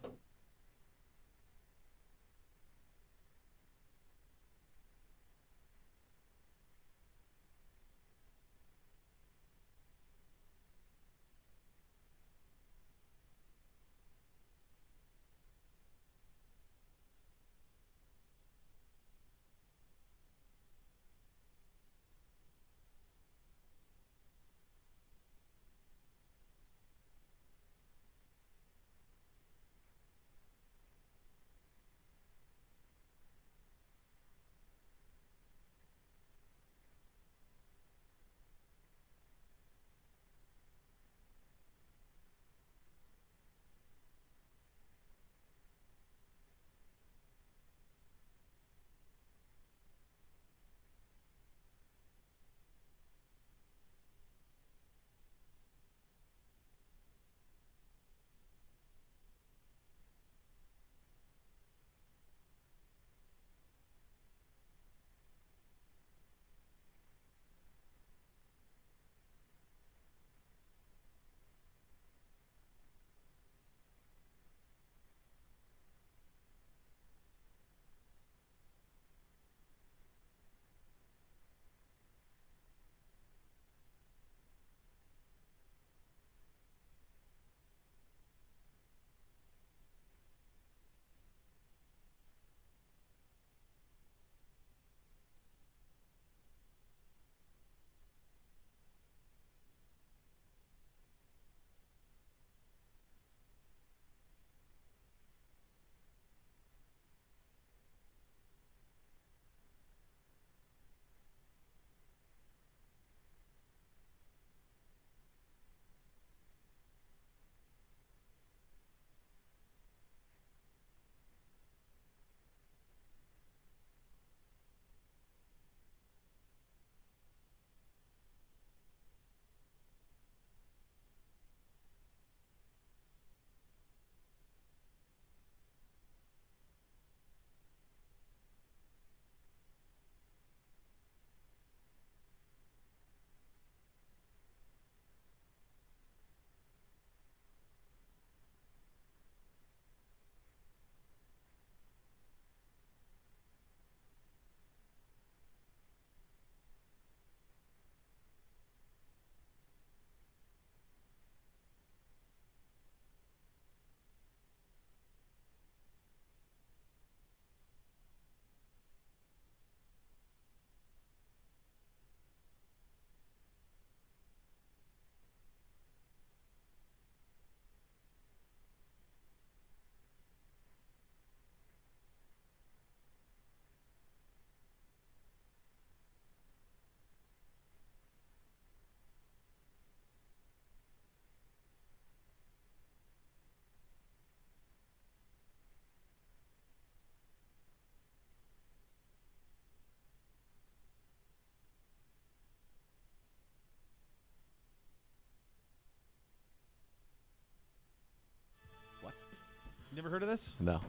S1: You ever heard of this?
S2: No.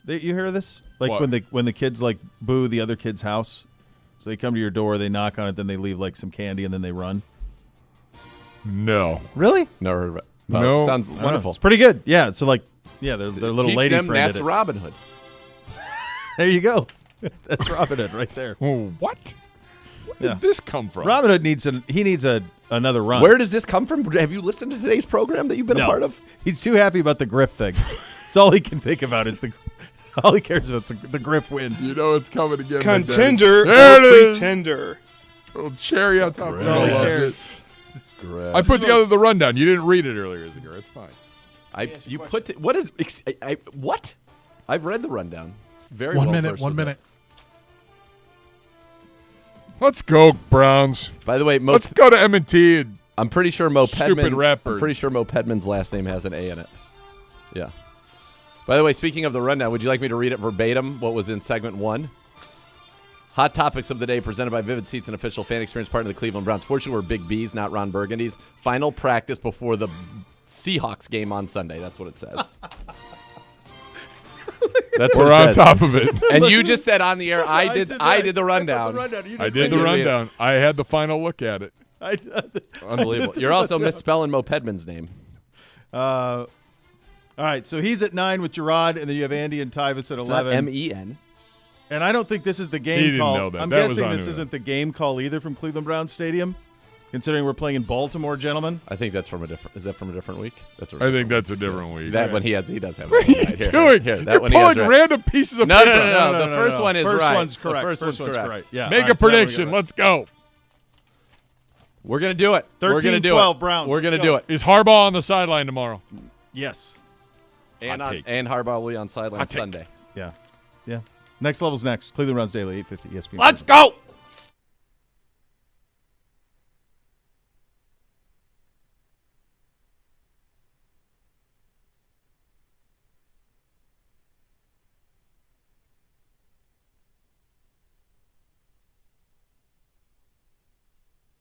S1: You hear of this? Like
S3: What?
S1: when the kids like boo the other kid's house. So they come to your door, they knock on it, then they leave like some candy, and then they run.
S3: No.
S1: Really?
S2: Never heard of it. Well,
S3: No.
S2: it sounds
S1: I don't know.
S2: wonderful.
S1: It's pretty good. Yeah. So like, yeah, their little
S2: Teach
S1: lady
S2: them
S1: friend
S2: that's
S1: did it.
S2: Robin Hood.
S1: There you go. That's Robin Hood right there.
S3: Oh, what? Where did this come from?
S1: Robin Hood needs another run.
S2: Where does this come from? Have you listened to today's program that you've been a part of?
S1: He's too happy about the Griff thing. It's all he can think about is all he cares about is the Griff win.
S3: You know it's coming again.
S4: Contender
S3: There
S4: or
S3: it is.
S4: pretender.
S3: Little cherry on top.
S1: That's all he
S3: I love
S1: cares.
S3: it. I put together the rundown. You didn't read it earlier, Zinger. It's fine.
S2: What? I've read the rundown. Very
S9: One
S2: well
S9: minute.
S2: versed
S9: 1
S2: with
S9: minute.
S3: Let's go, Browns.
S2: it. By the way,
S3: Let's go to M&T. And
S2: I'm pretty sure Mo
S3: Stupid
S2: Pedman.
S3: rat
S2: I'm
S3: birds.
S2: pretty sure Mo Pedman's last name has an A in it. Yeah. By the way, speaking of the rundown, would you like me to read it verbatim? What was in segment 1? Hot topics of the day presented by Vivid Seats, an official fan experience partner of the Cleveland Browns. Fortunately, we're Big B's, not Ron Burgundy's. Final practice before the Seahawks game on Sunday. That's what it says. That's what
S3: we're
S2: it
S3: on
S2: says.
S3: top of it.
S2: And you just said on the air, I did the rundown.
S3: I did the rundown. I had the final look at it.
S2: Unbelievable. You're also misspelling Mo Pedman's name.
S1: All right, so he's at 9 with Gerard, and then you have Andy and Tyvis at
S2: It's not
S1: 11.
S2: M-E-N.
S1: And I don't think this is the game
S3: He didn't
S1: call.
S3: know that.
S1: I'm
S3: That was
S1: guessing
S3: on
S1: this
S3: him.
S1: isn't the game call either from Cleveland Browns Stadium, considering we're playing in Baltimore, gentlemen.
S2: I think that's from a different. Is that from a different week? That's.
S3: I think that's a different week.
S2: that one he does have.
S3: What are you doing?
S2: Here, that
S3: You're
S2: one he has
S3: pulling
S2: right.
S3: random pieces of
S2: No,
S3: paper.
S2: no. The first one is
S1: First
S2: right.
S1: one's correct.
S2: The first one's correct.
S1: Yeah.
S3: Make
S1: all
S3: a
S1: right, so now we
S3: prediction.
S1: got it.
S3: Let's go.
S2: We're gonna do it. We're gonna do
S1: 13-12
S2: it.
S1: Browns.
S2: We're gonna
S1: Let's
S2: do
S1: go.
S2: it.
S3: Is Harbaugh on the sideline tomorrow?
S1: Yes.
S2: And
S3: Hot take.
S2: and Harbaugh will be on sideline
S3: Hot take.
S2: Sunday.
S1: Yeah. Yeah. Next level's next. Cleveland Browns Daily, 850 ESPN.
S2: Let's go.